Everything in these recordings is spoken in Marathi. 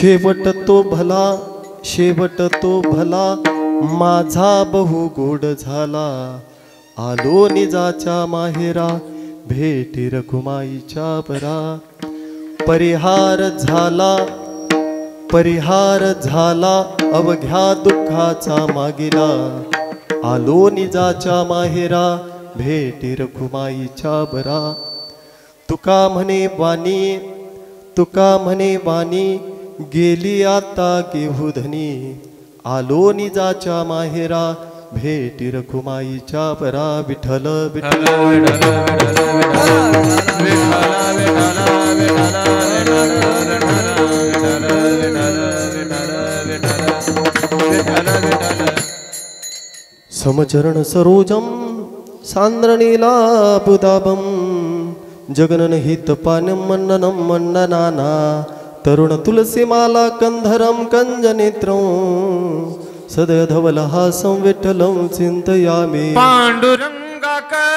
शेवट तो भला, शेवट तो भला, माझा बहु गोड झाला. आलो निजाच्या माहेरा, भेटी रखुमाईच्या बरा. परिहार झाला, परिहार झाला, अवघ्या दुःखाचा मागिला. आलो निजाच्या माहेरा, भेटी रखुमाईच्या बरा. तुका म्हणे वाणी, तुका म्हणे वाणी, गेली आता गेहू धनी. आलो निजाच्या माहेरा, भेटी रखुमाईच्या बरा. विठ्ठल विठ्ठल समचरण सरोजम सांद्रणीलाबुदाबम. जगनन हित पानम मन्ननम मन्ननाना. तरुण तुलसीमाला कंधरम कंजनेत्रं. सदय धवलहासं विठ्ठलं चिंतयामि. पांडुरंगाकर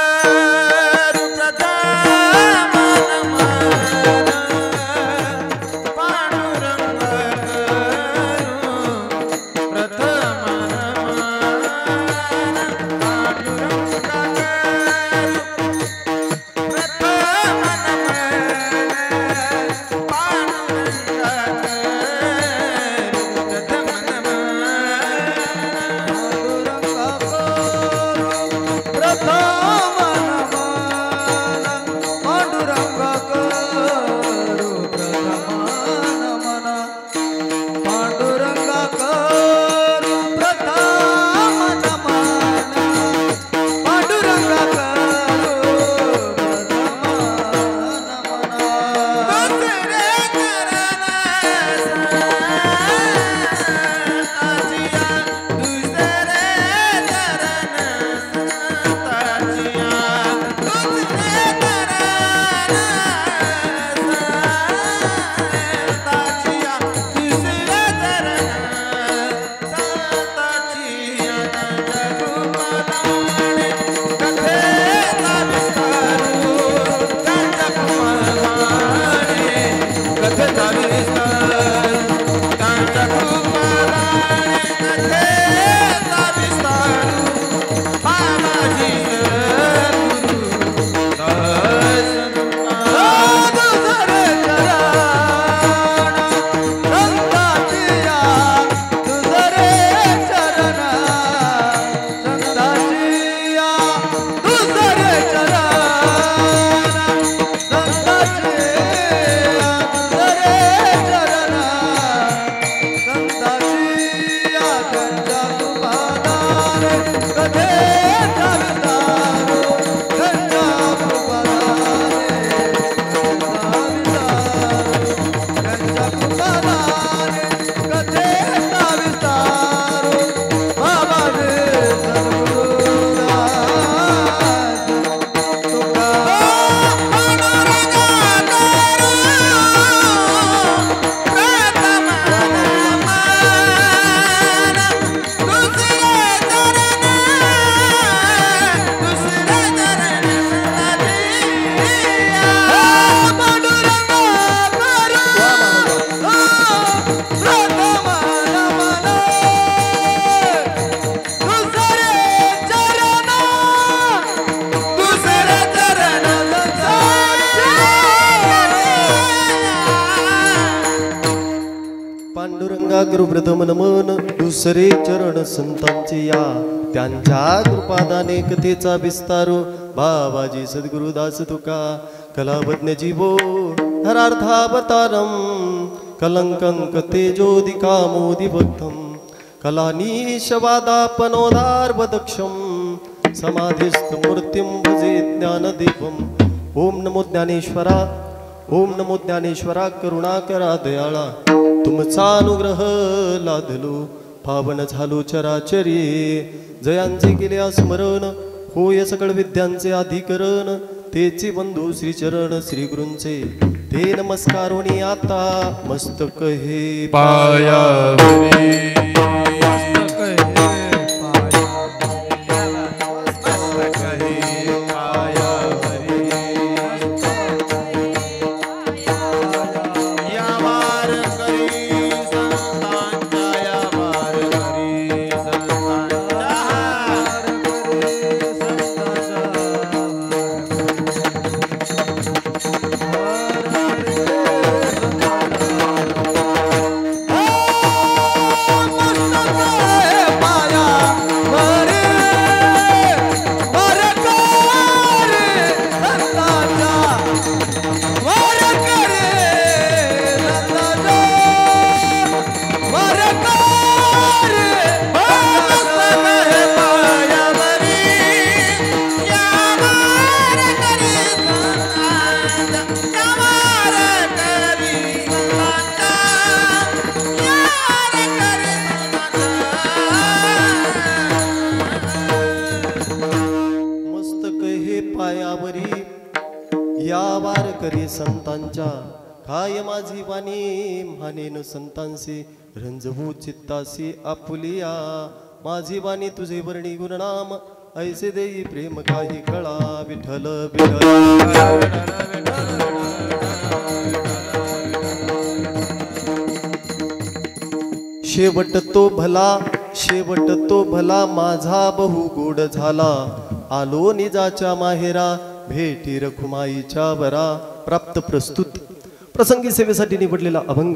गुरुप्रथम नमन. दुसरे चरण संतांचे या, त्यांच्या कृपादाने कथेचा विस्तार. बाबाजी सद्गुरुदास तुका कलावज्ञ जीवो हरार्थावतारम. कलंकं कथेजोदिकामोदि भक्तं. कलानीशवादापनोदार्वदक्षं. समाधिस्थ मूर्तिं भजे ज्ञानदीपम्. ओम नमो ज्ञानेश्वरा, ओम नमो ज्ञानेश्वरा. करुणाकरा दयाळा, तुमचा अनुग्रह लादलो, पावन झालो चराचरी. जयांचे केले स्मरण, होय सकळ विद्यांचे अधिकरण. तेचे बंधू श्रीचरण श्री गुरूंचे, ते नमस्कारोनी आता मस्तक हे पायावरी. पायावरी या वारकरी संतांच्या काय माझी वाणी मानेन संतांसी रंजवू चित्तासी आपुलिया माझी वाणी तुझे वर्णी गुणनाम ऐसे देई प्रेम काही कळा विठ्ठल विठ्ठल शेवट तो भला माझा बहु गोड झाला आलो निजाच्या माहेरा भेटी रखुमाईच्या वरा प्राप्त प्रस्तुत प्रसंगी सेवेसाठी निवडलेला अभंग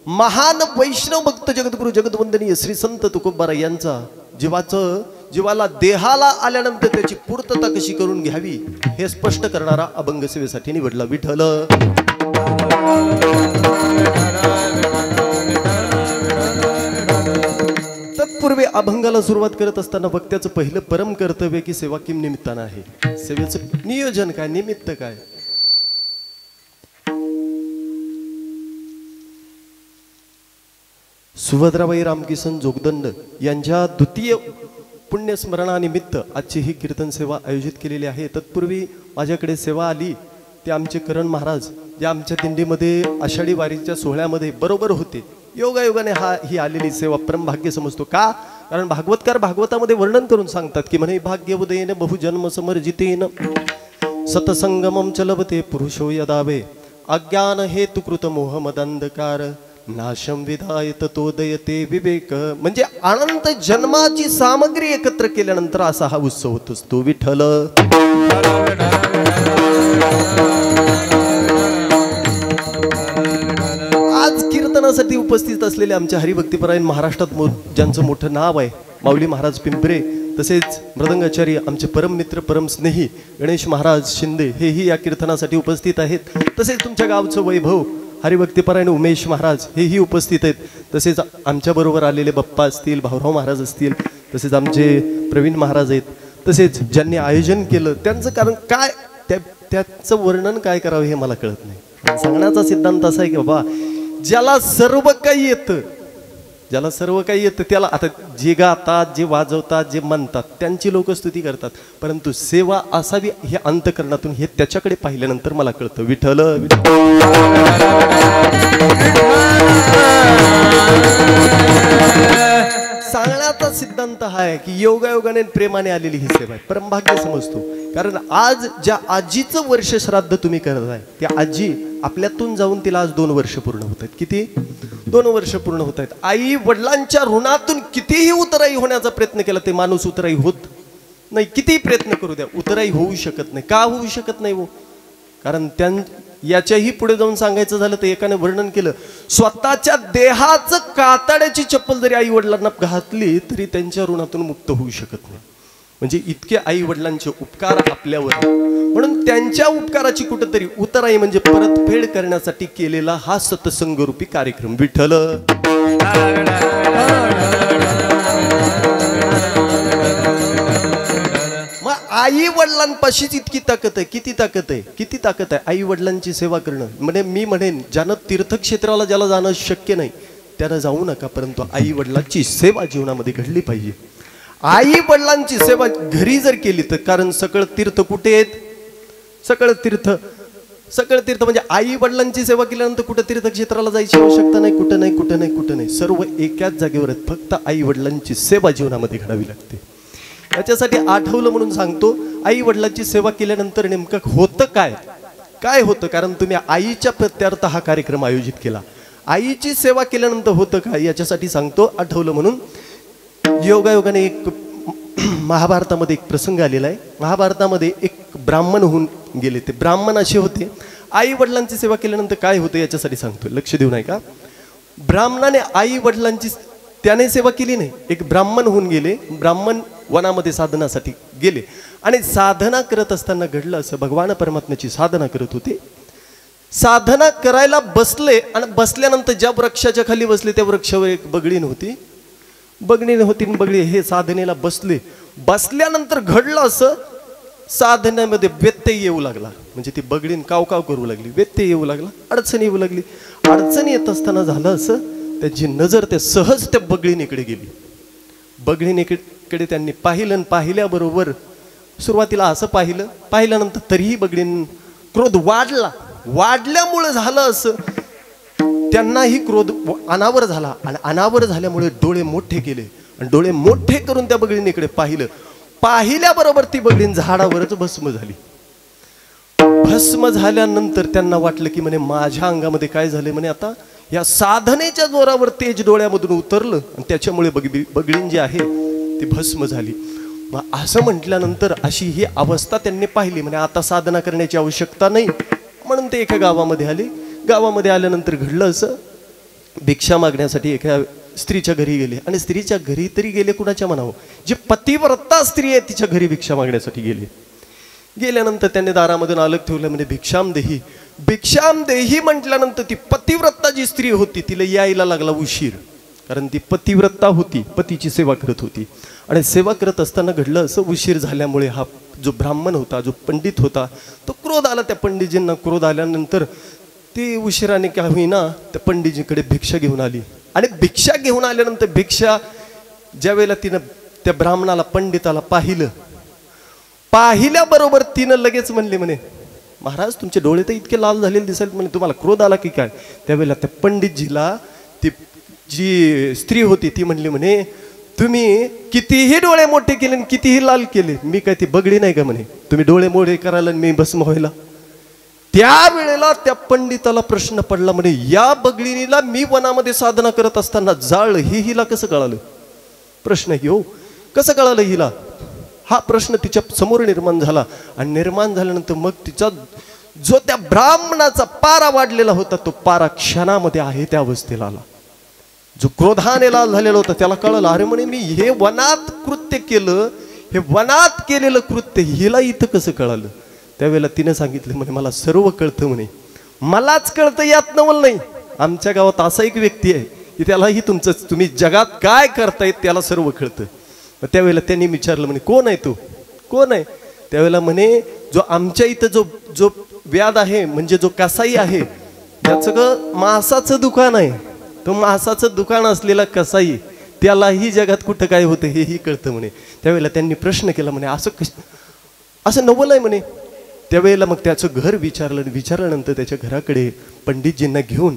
महान वैष्णव भक्त जगद्गुरु जगदवंदनीय श्री संत तुकोबारा यांचा जीवाला देहाला आल्यानंतर त्याची पूर्तता कशी करून घ्यावी हे स्पष्ट करणारा अभंग सेवेसाठी निवडला विठ्ठल तत्पूर्वी अभंगाला सुरुवात करत असताना वक्त्याचं पहिलं परम कर्तव्य की सेवा किम निमित्तानं आहे सेवेचं नियोजन काय निमित्त काय सुभद्राबाई रामकिसन जोगदंड यांच्या द्वितीय पुण्यस्मरणानिमित्त आजची ही कीर्तन सेवा आयोजित केलेली आहे तत्पूर्वी माझ्याकडे सेवा आली ते आमचे करण महाराज जे आमच्या दिंडीमध्ये आषाढी वारीच्या सोहळ्यामध्ये बरोबर होते योगायोगाने ही आलेली सेवा परमभाग्य समजतो का कारण भागवतकार भागवतामध्ये वर्णन करून सांगतात की म्हणे भाग्य उदयेन बहुजन्म समर्जितेन सतसंगमम चलवते पुरुषो यदावे अज्ञान हेतुकृत मोह मदंधकार नाशम विधाय ततोदयते विवेक म्हणजे अनंत जन्माची सामग्री एकत्र केल्यानंतर असा हा उत्सव होत असतो विठ्ठल आज कीर्तनासाठी उपस्थित असलेले आमच्या हरिभक्तीपरायण महाराष्ट्रात ज्यांचं मोठं नाव आहे माऊली महाराज पिंपरे तसेच मृदंगाचार्य आमचे परम मित्र परम स्नेही गणेश महाराज शिंदे हेही या कीर्तनासाठी उपस्थित आहेत तसेच तुमच्या गावचं वैभव हरिभक्तीपरायण उमेश महाराज हेही उपस्थित आहेत तसेच आमच्या बरोबर आलेले बाप्पा असतील भाऊराव महाराज असतील तसेच आमचे प्रवीण महाराज आहेत तसेच ज्यांनी आयोजन केलं त्यांचं कारण काय त्याचं वर्णन काय करावं हे मला कळत नाही सांगण्याचा सिद्धांत असा आहे की बाबा ज्याला सर्व काही येतं त्याला आता जे गातात जे वाजवतात जे म्हणतात त्यांची लोक स्तुती करतात परंतु सेवा असावी हे अंतकरणातून हे त्याच्याकडे पाहिल्यानंतर मला कळतं विठ्ठल सांगण्याचा सिद्धांत हा आहे की योगायोगाने प्रेमाने आलेली ही सेवा आहे परमभाग्य समजतो कारण आज ज्या आजीचं वर्ष श्राद्ध तुम्ही करताय त्या आजी आपल्यातून जाऊन तिला आज 2 वर्ष पूर्ण होत आहेत किती 2 वर्ष पूर्ण होत आहेत आई वडिलांच्या ऋणातून कितीही उतराई होण्याचा प्रयत्न केला ते माणूस उतराई होत नाही कितीही प्रयत्न करू द्या उतराई होऊ शकत नाही का होऊ शकत नाही वो कारण याच्याही पुढे जाऊन सांगायचं झालं तर एकाने वर्णन केलं स्वतःच्या देहाचं कातड्याची चप्पल जरी आई वडिलांना घातली तरी त्यांच्या ऋणातून मुक्त होऊ शकत नाही म्हणजे इतके आई वडिलांचे उपकार आपल्यावर म्हणून त्यांच्या उपकाराची कुठेतरी उतराई म्हणजे परतफेड करण्यासाठी केलेला हा सत्संगरूपी कार्यक्रम विठ्ठल आई वडिलांपाशीच इतकी ताकद आहे किती ताकद आहे आई वडिलांची सेवा करणं म्हणजे मी म्हणेन ज्यानं तीर्थक्षेत्राला ज्याला जाणं शक्य नाही त्यानं जाऊ नका परंतु आई वडिलांची सेवा जीवनामध्ये घडली पाहिजे आई वडिलांची सेवा घरी जर केली तर कारण सकळ तीर्थ कुठे आहेत सकळ तीर्थ म्हणजे आई वडिलांची सेवा केल्यानंतर कुठे तीर्थक्षेत्राला जायची आवश्यकता नाही कुठं नाही सर्व एकाच जागेवर आहेत फक्त आई वडिलांची सेवा जीवनामध्ये घडावी लागते याच्यासाठी आठवलं म्हणून सांगतो आई वडिलांची सेवा केल्यानंतर नेमकं होतं काय होतं कारण तुम्ही आईच्या प्रत्यार्थ हा कार्यक्रम आयोजित केला आईची सेवा केल्यानंतर होतं काय याच्यासाठी सांगतो आठवलं म्हणून योगायोगाने एक महाभारतामध्ये एक प्रसंग आलेला आहे महाभारतामध्ये एक ब्राह्मण होऊन गेले ते ब्राह्मण असे होते आई वडिलांची सेवा केल्यानंतर काय होतं याच्यासाठी सांगतो लक्ष देऊ नये का ब्राह्मणाने आई वडिलांची त्याने सेवा केली नाही एक ब्राह्मण होऊन गेले ब्राह्मण वनामध्ये साधनासाठी गेले आणि साधना करत असताना घडलं असं भगवान परमात्म्याची साधना करत होते साधना करायला बसले आणि बसल्यानंतर ज्या वृक्षाच्या खाली बसले त्या वृक्षावर एक बगळीन होती बगळी हे साधनेला बसल्यानंतर घडलं असं साधनेमध्ये व्यत्यय येऊ लागला म्हणजे ती बगळीन काव करू लागली व्यत्यय येऊ लागला अडचण येऊ लागली अडचण येत असताना झालं असं त्याची नजर त्या सहज त्या बगळीनेकडे गेली बगळीनेकडे त्यांनी पाहिलं पाहिल्याबरोबर सुरुवातीला असं पाहिल्यानंतर तरीही बगडीन क्रोध वाढल्यामुळे झालं असं, त्यांनाही क्रोध अनावर झाला आणि अनावर झाल्यामुळे डोळे मोठे केले आणि डोळे मोठे करून त्या बगडीने पाहिल्याबरोबर ती बगडीन झाडावरच भस्म झाली. भस्म झाल्यानंतर त्यांना वाटलं की म्हणे माझ्या अंगामध्ये काय झाले, म्हणे आता या साधनेच्या जोरावर तेज डोळ्यामधून उतरलं आणि त्याच्यामुळे बगडीन जी आहे ती भस्म झाली. मग असं म्हटल्यानंतर अशी ही अवस्था त्यांनी पाहिली, म्हणजे आता साधना करण्याची आवश्यकता नाही, म्हणून ते एका गावामध्ये आले. गावामध्ये आल्यानंतर घडलं असं, भिक्षा मागण्यासाठी एका स्त्रीच्या घरी गेले आणि स्त्रीच्या घरी तरी गेले कुणाच्या म्हणावं, जी पतिव्रता स्त्री आहे तिच्या घरी भिक्षा मागण्यासाठी गेल्यानंतर त्यांनी दारामधून अलग ठेवलं, म्हणजे भिक्षाम देही म्हटल्यानंतर ती पतिव्रता जी स्त्री होती तिला यायला लागला उशीर, कारण ती पतिव्रता होती, पतीची सेवा करत होती. आणि सेवा करत असताना घडलं असं, उशीर झाल्यामुळे हा जो ब्राह्मण होता, जो पंडित होता, तो क्रोध आला. त्या पंडितजींना क्रोध आल्यानंतर ती उशिराने काय होईना त्या पंडितजीकडे भिक्षा घेऊन आली. आणि भिक्षा घेऊन आल्यानंतर भिक्षा ज्या वेळेला तिनं त्या ब्राह्मणाला पंडिताला पाहिल्याबरोबर तिनं लगेच म्हणली, म्हणे महाराज तुमचे डोळे तर इतके लाल झालेले दिसायला, म्हणे तुम्हाला क्रोध आला की काय. त्यावेळेला त्या पंडितजीला ती जी स्त्री होती ती म्हणली, म्हणे तुम्ही कितीही डोळे मोठे केले आणि कितीही लाल केले, मी काय ती बगडी नाही का, म्हणे तुम्ही डोळे मोठे करायला मी भस्म व्हायला. त्यावेळेला त्या पंडिताला प्रश्न पडला, म्हणे या बगडीला मी वनामध्ये साधना करत असताना जाळलं, हे हिला कसं कळालं. प्रश्न हो कसं कळालं हिला, हा प्रश्न तिच्या समोर निर्माण झाला. आणि निर्माण झाल्यानंतर मग तिचा जो त्या ब्राह्मणाचा पारा वाढलेला होता तो पारा क्षणामध्ये आहे त्या अवस्थेला आला. जो क्रोधाने लाल झालेला होता त्याला कळलं, अरे म्हणे मी हे वनात कृत्य केलं, हे वनात केलेलं कृत्य हिला इथं कसं कळालं. त्यावेळेला तिने सांगितलं, म्हणे मला सर्व कळतं, म्हणे मलाच कळतं यात नवल नाही. आमच्या गावात असा एक व्यक्ती आहे की त्यालाही तुम्ही जगात काय करतायत त्याला सर्व कळतं. त्यावेळेला त्यांनी विचारलं, म्हणे कोण आहे तू, कोण आहे. त्यावेळेला म्हणे जो आमच्या इथं जो व्याध आहे, म्हणजे जो कसाई आहे, त्याचं मांसाचं दुकान आहे, तो मांसाचं दुकान असलेला कसाई, त्यालाही जगात कुठं काय होतं हेही कळतं म्हणे. त्यावेळेला त्यांनी प्रश्न केला, म्हणे असं नवल आहे म्हणे. त्यावेळेला मग त्याचं घर विचारल्यानंतर त्याच्या घराकडे पंडितजींना घेऊन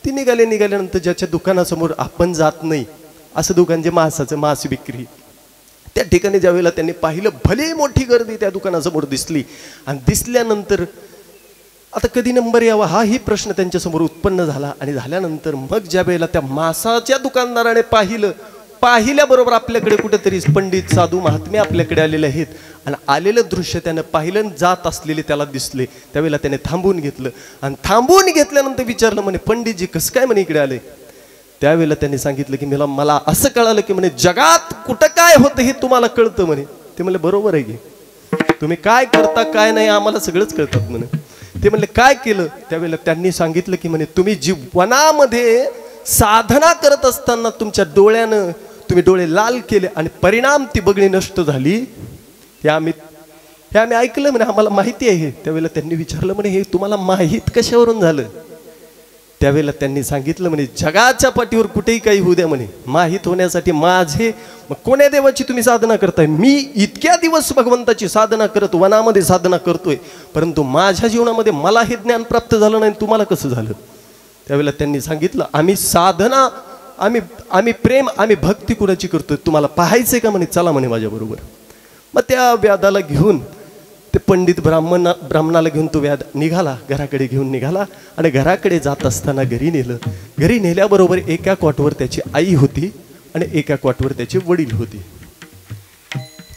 ती निघाल्यानंतर ज्याच्या दुकानासमोर आपण जात नाही असं दुकान, जे मांसाचं मांस विक्री, त्या ठिकाणी ज्यावेळेला त्यांनी पाहिलं भले मोठी गर्दी त्या दुकानासमोर दिसली. आणि दिसल्यानंतर आता कधी नंबर यावा हाही प्रश्न त्यांच्यासमोर उत्पन्न झाला. आणि झाल्यानंतर मग ज्या वेळेला त्या मांसाच्या दुकानदाराने पाहिल्याबरोबर आपल्याकडे कुठेतरी पंडित साधू महात्मे आपल्याकडे आलेले आहेत आणि आलेलं दृश्य त्यानं पाहिलं, जात असलेले त्याला दिसले. त्यावेळेला त्याने थांबून घेतलं आणि थांबून घेतल्यानंतर विचारलं, म्हणे पंडितजी कसं काय म्हणे इकडे आले. त्यावेळेला त्यांनी सांगितलं की मला असं कळालं की म्हणे जगात कुठं काय होतं हे तुम्हाला कळतं म्हणे. ते म्हणले बरोबर आहे की तुम्ही काय करता काय नाही आम्हाला सगळंच कळतात म्हणे. ते म्हणले काय केलं. त्यावेळेला त्यांनी सांगितलं की म्हणे तुम्ही जी वनामध्ये साधना करत असताना तुमच्या डोळ्यानं तुम्ही डोळे लाल केले आणि परिणाम ती बगडी नष्ट झाली, हे आम्ही ऐकलं म्हणे, आम्हाला माहिती आहे. त्यावेळेला त्यांनी विचारलं, म्हणे हे तुम्हाला माहीत कशावरून झालं. त्यावेळेला त्यांनी सांगितलं, म्हणे जगाच्या पाठीवर कुठेही काही होऊ द्या म्हणे, माहीत होण्यासाठी माझे मग कोण्या देवाची तुम्ही साधना करताय. मी इतक्या दिवस भगवंताची साधना करत वनामध्ये साधना करतोय, परंतु माझ्या जीवनामध्ये मला हे ज्ञान प्राप्त झालं नाही, तुम्हाला कसं झालं. त्यावेळेला त्यांनी सांगितलं, आम्ही साधना आम्ही प्रेम आम्ही भक्ती कुणाची करतोय, तुम्हाला पाहायचंय का म्हणे, चला म्हणे माझ्याबरोबर. मग त्या व्याधाला घेऊन ते पंडित ब्राह्मणाला घेऊन तो व्याध निघाला, घराकडे घेऊन निघाला. आणि घराकडे जात असताना घरी नेलं. घरी नेल्याबरोबर एका कॉटवर त्याची आई होती आणि एका कॉटवर त्याचे वडील होते.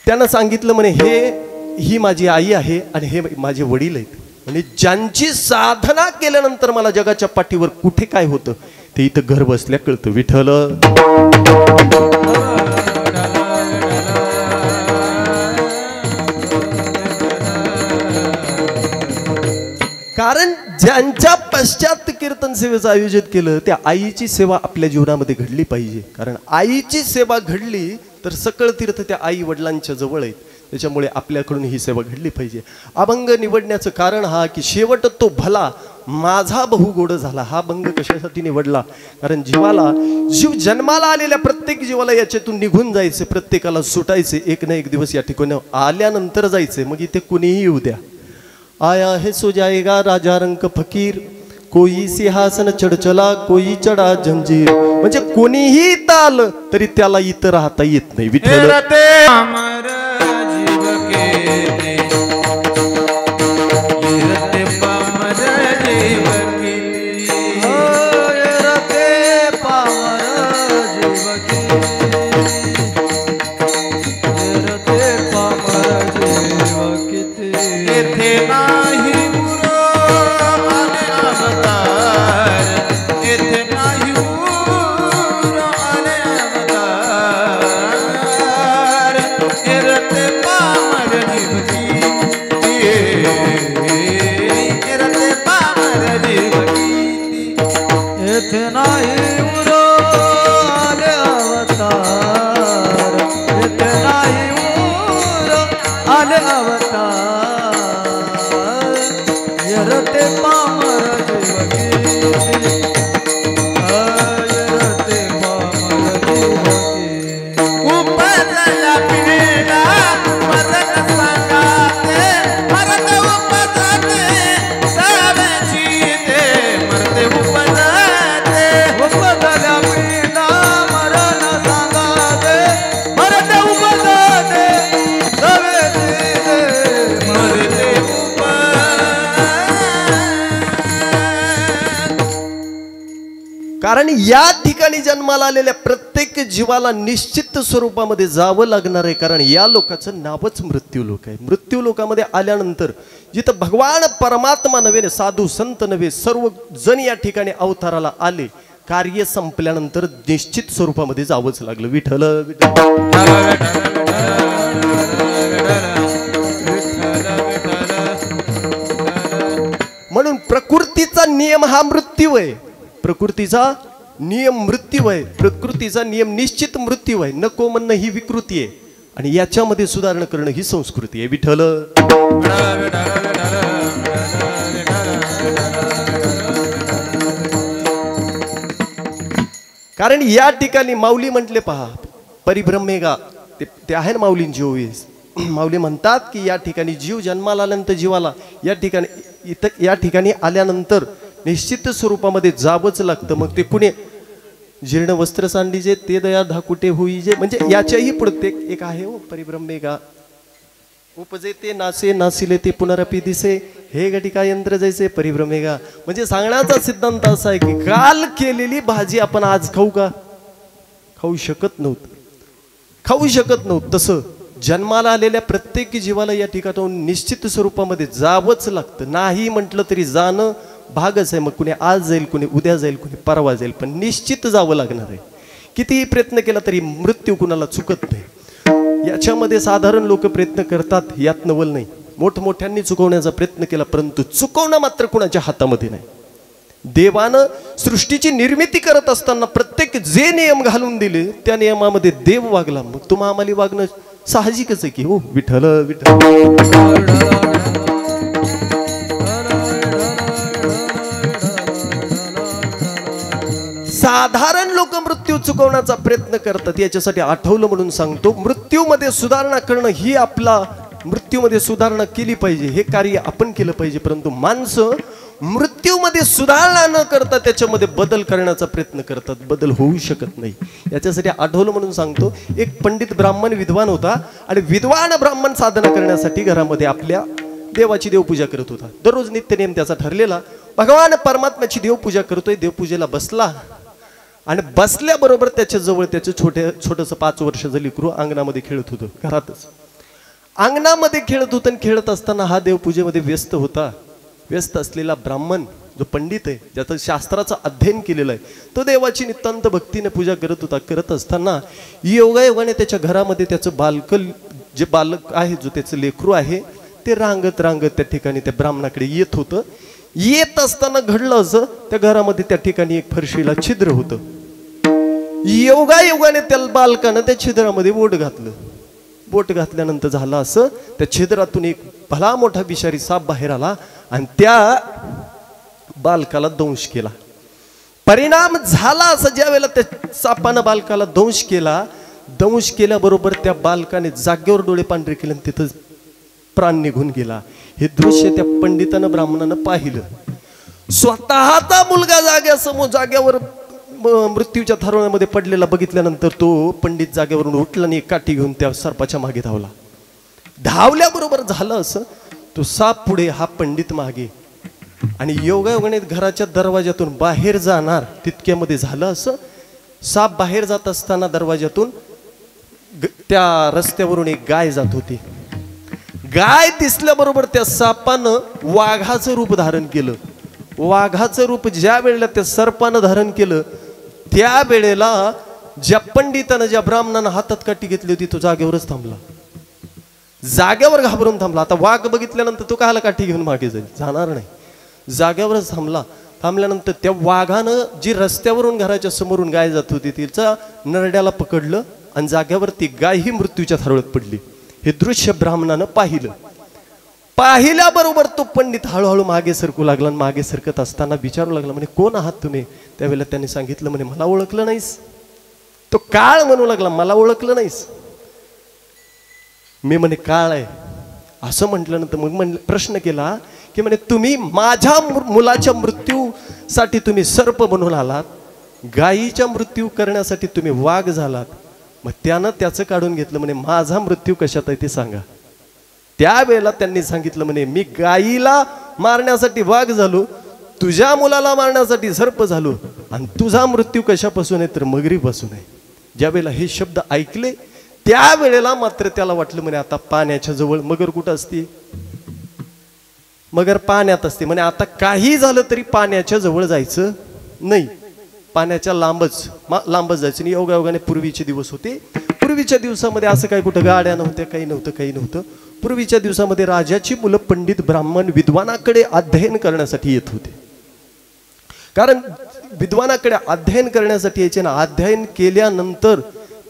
त्यानं सांगितलं, म्हणे ही माझी आई आहे आणि हे माझे वडील आहेत, म्हणजे ज्यांची साधना केल्यानंतर मला जगाच्या पाठीवर कुठे काय होतं ते इथं घर बसल्या कळतं. विठ्ठल कारण ज्यांच्या पश्चात कीर्तन सेवेचं आयोजित केलं त्या आईची सेवा आपल्या जीवनामध्ये घडली पाहिजे. कारण आईची सेवा घडली तर सकळ तीर्थ त्या आई वडिलांच्या जवळ आहेत. त्याच्यामुळे आपल्याकडून ही सेवा घडली पाहिजे. अभंग निवडण्याचं कारण हा की शेवट तो भला माझा बहु गोड झाला. हा अभंग कशासाठी निवडला? कारण जीव जन्माला आलेल्या प्रत्येक जीवाला याच्यातून निघून जायचे, प्रत्येकाला सुटायचे, एक ना एक दिवस या ठिकाणी आल्यानंतर जायचे. मग इथे कुणीही येऊ द्या. आया है सो जाएगा राजा रंग फकीर, कोई सिंहासन चढ चला कोई चढा जंजीर. म्हणजे कोणीही इथं आलं तरी त्याला इथं राहता येत नाही. विठ्ठल कारण या ठिकाणी जन्माला आलेल्या प्रत्येक जीवाला निश्चित स्वरूपामध्ये जावं लागणार आहे. कारण या लोकाचं नावच मृत्यू लोक आहे. मृत्यू लोकामध्ये आल्यानंतर जिथं भगवान परमात्मा नव्हे, साधू संत नव्हे, सर्व जण या ठिकाणी अवताराला आले. कार्य संपल्यानंतर निश्चित स्वरूपामध्ये जावंच लागलं. विठ्ठल म्हणून प्रकृतीचा नियम हा मृत्यू आहे. प्रकृतीचा नियम मृत्यू आहे. प्रकृतीचा नियम निश्चित मृत्यू आहे. नको म्हणणं ही विकृती आहे आणि याच्यामध्ये सुधारणा करणं ही संस्कृती आहे. विठ्ठल कारण या ठिकाणी माऊली म्हटले पहा, परिभ्रमेगा ते आहे ना माऊलींची ओवी. माऊली म्हणतात की या ठिकाणी जीव जन्माला आल्यानंतर जीवाला या ठिकाणी आल्यानंतर निश्चित स्वरूपामध्ये जावंच लागतं. मग ते कुणी जीर्ण वस्त्र सांडीजे ते दया धाकुटे होईजे. म्हणजे याच्याही पुढे एक आहे हो, परिभ्रमेगा उपजे ते नासे नासिले ते पुनरपी दिसे हे घटिका यंत्र जैसे परिभ्रमेगा. म्हणजे सांगण्याचा सिद्धांत असा आहे की काल केलेली भाजी आपण आज खाऊ का? खाऊ शकत नव्हतं. तसं जन्माला आलेल्या प्रत्येक जीवाला या ठिकाणाहून निश्चित स्वरूपामध्ये जावंच लागतं. नाही म्हटलं तरी जाणं भागच आहे. मग कुणी आज जाईल, कुणी उद्या जाईल, कुणी परवा जाईल, पण निश्चित जावं लागणार आहे. कितीही प्रयत्न केला तरी मृत्यू कुणाला चुकत नाही. याच्यामध्ये साधारण लोक प्रयत्न करतात, यात नवल नाही. मोठमोठ्यांनी चुकवण्याचा प्रयत्न केला, परंतु चुकवणं मात्र कुणाच्या हातामध्ये नाही. देवानं सृष्टीची निर्मिती करत असताना प्रत्येक जे नियम घालून दिले त्या नियमामध्ये देव वागला. मग तुम्हा आम्हाला वागणं साहजिकच आहे की हो. विठ्ठल विठ्ठल साधारण लोक मृत्यू चुकवण्याचा प्रयत्न करतात. याच्यासाठी आठवलं म्हणून सांगतो, मृत्यूमध्ये सुधारणा करणं ही आपला मृत्यूमध्ये सुधारणा केली पाहिजे, हे कार्य आपण केलं पाहिजे. परंतु माणसं मृत्यूमध्ये सुधारणा न करता त्याच्यामध्ये बदल करण्याचा प्रयत्न करतात. बदल होऊ शकत नाही. याच्यासाठी आठवलं म्हणून सांगतो, एक पंडित ब्राह्मण विद्वान होता आणि विद्वान ब्राह्मण साधना करण्यासाठी घरामध्ये आपल्या देवाची देवपूजा करत होता. दररोज नित्यनेम त्याचा ठरलेला. भगवान परमात्म्याची देवपूजा करतोय. देवपूजेला बसला आणि बसल्याबरोबर त्याच्या जवळ त्याचं छोटंसं 5 वर्षाचं लेकरू अंगणामध्ये खेळत होतं. घरातच अंगणामध्ये खेळत होतं आणि खेळत असताना हा देवपूजेमध्ये व्यस्त होता. व्यस्त असलेला ब्राह्मण जो पंडित आहे, ज्याचं शास्त्राचं अध्ययन केलेलं आहे, तो देवाची नितांत भक्तीने पूजा करत होता. करत असताना योगायोगाने त्याच्या घरामध्ये त्याचं जे बालक आहे, जो त्याचं लेकरू आहे, ते रांगत त्या ठिकाणी त्या ब्राह्मणाकडे येत होतं. येत असताना घडलं असं, त्या घरामध्ये त्या ठिकाणी एक फरशीला छिद्र होतं. योगायोगाने त्या बालकानं त्या छिद्रामध्ये बोट घातलं. बोट घातल्यानंतर झालं असं, त्या छिद्रातून एक भला मोठा विषारी साप बाहेर आला आणि त्या बालकाला दंश केला. परिणाम झाला असं ज्या वेळेला त्या सापानं बालकाला दंश केला, दंश केल्याबरोबर त्या बालकाने जागेवर डोळे पांढरे केले आणि तिथं प्राण निघून गेला. हे दृश्य त्या पंडितानं ब्राह्मणानं पाहिलं. स्वतःचा मुलगा जाग्यावर मृत्यूच्या थारोळ्यामध्ये पडलेला बघितल्यानंतर तो पंडित जागेवरून उठला आणि एक काठी घेऊन त्या सर्पाच्या मागे धावला. धावल्याबरोबर झालं असं, तो साप पुढे, हा पंडित मागे, आणि योगायोगाने घराच्या दरवाजातून बाहेर जाणार तितक्यामध्ये झालं असं, साप बाहेर जात असताना दरवाजातून त्या रस्त्यावरून एक गाय जात होती. गाय दिसल्याबरोबर त्या सापानं वाघाचं रूप धारण केलं. वाघाचं रूप ज्या वेळेला त्या सर्पानं धारण केलं, त्या वेळेला ज्या पंडितानं, ज्या ब्राह्मणानं हातात काठी घेतली होती, तो जागेवरच थांबला. जागेवर घाबरून थांबला. आता वाघ बघितल्यानंतर तो काहाला काठी घेऊन मागे जाईल, जाणार नाही. जागेवरच थांबला. थांबल्यानंतर त्या वाघानं जी रस्त्यावरून घराच्या समोरून गाय जात होती तिचा नरड्याला पकडलं आणि जागेवर ती गाय ही मृत्यूच्या थारोळ्यात पडली. हे दृश्य ब्राह्मणानं पाहिलं. पाहिल्याबरोबर तो पंडित हळूहळू मागे सरकू लागला आणि मागे सरकत असताना विचारू लागला, म्हणे कोण आहात तुम्ही? त्यावेळेला त्यांनी सांगितलं, म्हणे मला ओळखलं नाहीस? तो काळ म्हणू लागला, मला ओळखलं नाहीस? मी म्हणे काळ आहे असं म्हटल्यानंतर मग प्रश्न केला की म्हणे तुम्ही माझ्या मुलाच्या मृत्यूसाठी तुम्ही सर्प बनून आलात, गायीच्या मृत्यू करण्यासाठी तुम्ही वाघ झालात. मग त्यानं त्याचं काढून घेतलं, म्हणे माझा मृत्यू कशात आहे ते सांगा. त्यावेळेला त्यांनी सांगितलं, म्हणे मी गायीला मारण्यासाठी वाघ झालो, तुझ्या मुलाला मारण्यासाठी सर्प झालो, आणि तुझा मृत्यू कशापासून आहे तर मगरीपासून आहे. ज्या वेळेला हे शब्द ऐकले त्यावेळेला मात्र त्याला वाटलं, म्हणे आता पाण्याच्या जवळ मगर कुठं असते? मगर पाण्यात असते. म्हणे आता काही झालं तरी पाण्याच्या जवळ जायचं नाही, पाण्याच्या लांबच जायचं नाही. योगायोगाने पूर्वीचे दिवस होते. पूर्वीच्या दिवसामध्ये असं काही कुठं गाड्या नव्हत्या, काही नव्हतं. पूर्वीच्या दिवसामध्ये राजाची मुलं पंडित ब्राह्मण विद्वानाकडे अध्ययन करण्यासाठी येत होते. कारण विद्वानाकडे अध्ययन करण्यासाठी यायचे ना. अध्ययन केल्यानंतर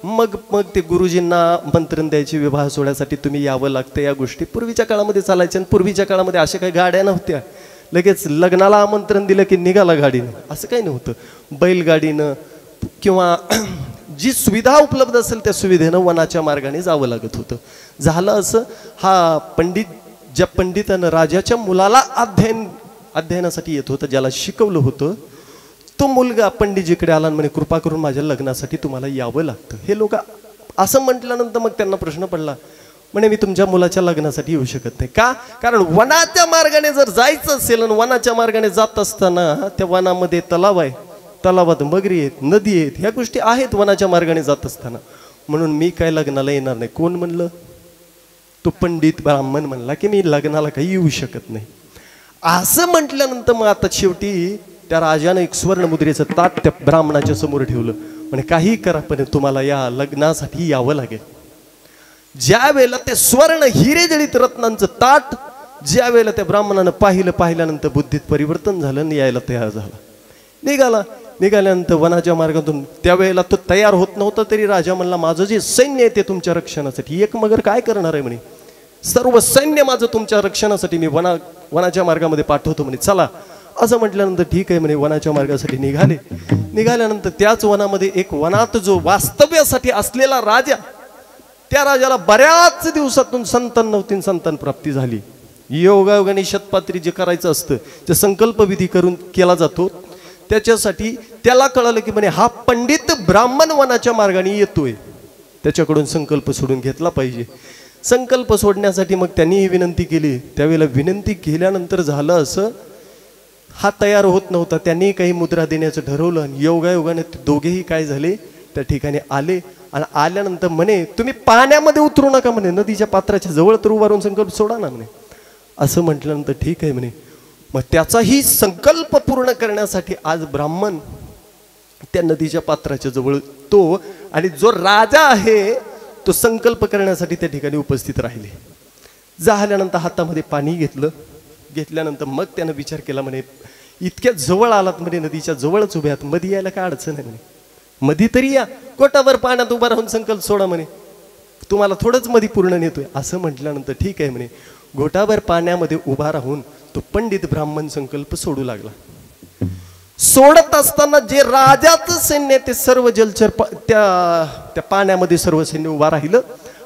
मग ते गुरुजींना मंत्रण द्यायचे, विवाह सोहळ्यासाठी तुम्ही यावं लागतं. या गोष्टी पूर्वीच्या काळामध्ये चालायच्या. आणि पूर्वीच्या काळामध्ये अशा काही गाड्या नव्हत्या. लगेच लग्नाला आमंत्रण दिलं की निघाला गाडीनं, असं काही नव्हतं. बैलगाडीनं किंवा जी सुविधा उपलब्ध असेल त्या सुविधेनं वनाच्या मार्गाने जावं लागत होतं. झालं असं, हा पंडित, ज्या पंडितानं राजाच्या मुलाला अध्ययनासाठी येत होतं, ज्याला शिकवलं होतं, तो मुलगा पंडितजीकडे आला आणि म्हणे कृपा करून माझ्या लग्नासाठी तुम्हाला यावं लागतं. हे लोक असं म्हटल्यानंतर मग त्यांना प्रश्न पडला, म्हणे मी तुमच्या मुलाच्या लग्नासाठी येऊ शकत नाही. का? कारण वनाच्या मार्गाने जर जायचं असेल आणि वनाच्या मार्गाने जात असताना त्या वनामध्ये तलाव आहे, तलावात मगरी आहेत, नदी आहेत, ह्या गोष्टी आहेत वनाच्या मार्गाने जात असताना, म्हणून मी काय लग्नाला येणार नाही. कोण म्हणलं? तो पंडित ब्राह्मण म्हणला की मी लग्नाला काही येऊ शकत नाही. असं म्हटल्यानंतर मग आता शेवटी त्या राजाने एक स्वर्ण मुद्रेचं ताट त्या ब्राह्मणाच्या समोर ठेवलं. म्हणे काही करा पण तुम्हाला या लग्नासाठी यावं लागेल. ज्या वेळेला ते स्वर्ण हिरे जडित रत्नांचं ताट ज्या वेळेला त्या ब्राह्मणानं पाहिल्यानंतर बुद्धीत परिवर्तन झालं आणि यायला तयार झाला. निघाल्यानंतर वनाच्या मार्गातून त्यावेळेला तो तयार होत नव्हता, तरी राजा म्हणला माझं जे सैन्य आहे ते तुमच्या रक्षणासाठी. एक मगर काय करणार आहे म्हणे, सर्व सैन्य माझं तुमच्या रक्षणासाठी मी वनाच्या मार्गामध्ये पाठवतो म्हणे, चला. असं म्हटल्यानंतर ठीक आहे म्हणे, वनाच्या मार्गासाठी निघाल्यानंतर त्याच वनामध्ये एक वनात जो वास्तव्यासाठी असलेला राजा, त्या राजाला बऱ्याच दिवसातून संतान नव्हती, संतान प्राप्ती झाली. योगायोगाने शतपात्री जे करायचं असतं ते संकल्पविधी करून केला जातो. त्याच्यासाठी त्याला कळालं की म्हणे हा पंडित ब्राह्मण वनाच्या मार्गाने येतोय, त्याच्याकडून संकल्प सोडून घेतला पाहिजे. संकल्प सोडण्यासाठी मग त्यांनी ही विनंती केली. त्यावेळेला विनंती केल्यानंतर झालं असं, हा तयार होत नव्हता. त्यांनी काही मुद्रा देण्याचं ठरवलं आणि योगायोगाने दोघेही काय झाले त्या ठिकाणी आले. आणि आल्यानंतर म्हणे तुम्ही पाण्यामध्ये उतरू नका म्हणे, नदीच्या पात्राच्या जवळ तर उभारून संकल्प सोडा ना म्हणे. असं म्हटल्यानंतर ठीक आहे म्हणे. मग त्याचाही संकल्प पूर्ण करण्यासाठी आज ब्राह्मण त्या नदीच्या पात्राच्या जवळ तो आणि जो राजा आहे तो संकल्प करण्यासाठी त्या ठिकाणी उपस्थित राहिले. झाल्यानंतर हातामध्ये पाणी घेतल्यानंतर मग त्यानं विचार केला, म्हणे इतक्या जवळ आलात म्हणे, नदीच्या जवळच उभे आहात, मध्ये यायला काय अडचण आहे म्हणे, मध्ये तरी या, कोटावर पाण्यात उभा राहून संकल्प सोडा म्हणे. तुम्हाला थोडंच मध्ये पूर्ण नेतोय असं म्हटल्यानंतर ठीक आहे म्हणे. घोटाभर पाण्यामध्ये उभा राहून तो पंडित ब्राह्मण संकल्प सोडू लागला. सोडत असताना जे राजाचं सैन्य ते सर्व जलचर त्या पाण्यामध्ये सर्व सैन्य उभा राहिलं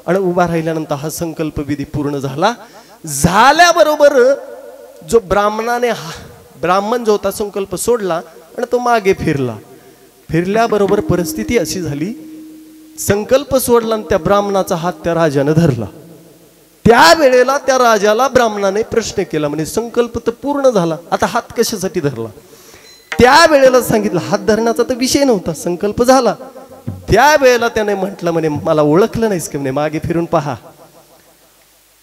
आणि उभा राहिल्यानंतर हा संकल्प विधी पूर्ण झाला. झाल्याबरोबर जो ब्राह्मण जो होता संकल्प सोडला आणि तो मागे फिरला. फिरल्याबरोबर परिस्थिती अशी झाली, संकल्प सोडला आणि त्या ब्राह्मणाचा हात त्या राजानं धरला. त्यावेळेला त्या राजाला ब्राह्मणाने प्रश्न केला, म्हणजे संकल्प तर पूर्ण झाला, आता हात कशासाठी धरला. त्यावेळेला सांगितलं हात धरण्याचा तर विषय नव्हता, संकल्प झाला. त्यावेळेला त्याने म्हटलं म्हणे मला ओळखलं नाहीस की म्हणे, मागे फिरून पहा.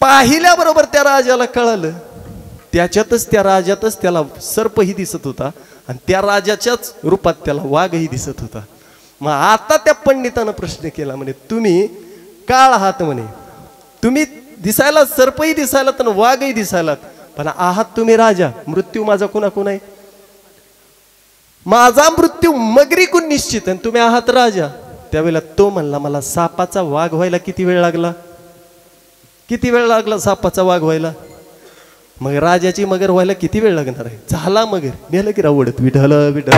पाहिल्याबरोबर त्या राजाला कळालं, त्या राजातच त्याला सर्पही दिसत होता आणि त्या राजाच्याच रूपात त्याला वाघही दिसत होता. मग आता त्या पंडितानं प्रश्न केला, म्हणे तुम्ही काळ आहात म्हणे, तुम्ही दिसायला सर्पही दिसायला तर वाघही दिसायलात, पण आहात तुम्ही राजा. मृत्यू माझा कुणाकुण आहे, माझा मृत्यू मगरीकून निश्चित आणि तुम्ही आहात राजा. त्यावेळेला तो म्हणला मला सापाचा वाघ व्हायला किती वेळ लागला, किती वेळ लागला सापाचा वाघ व्हायला, मग राजाची मगर व्हायला किती वेळ लागणार आहे. झाला मगर, नेलं की रावडत विठ्ठल विठ्ठल.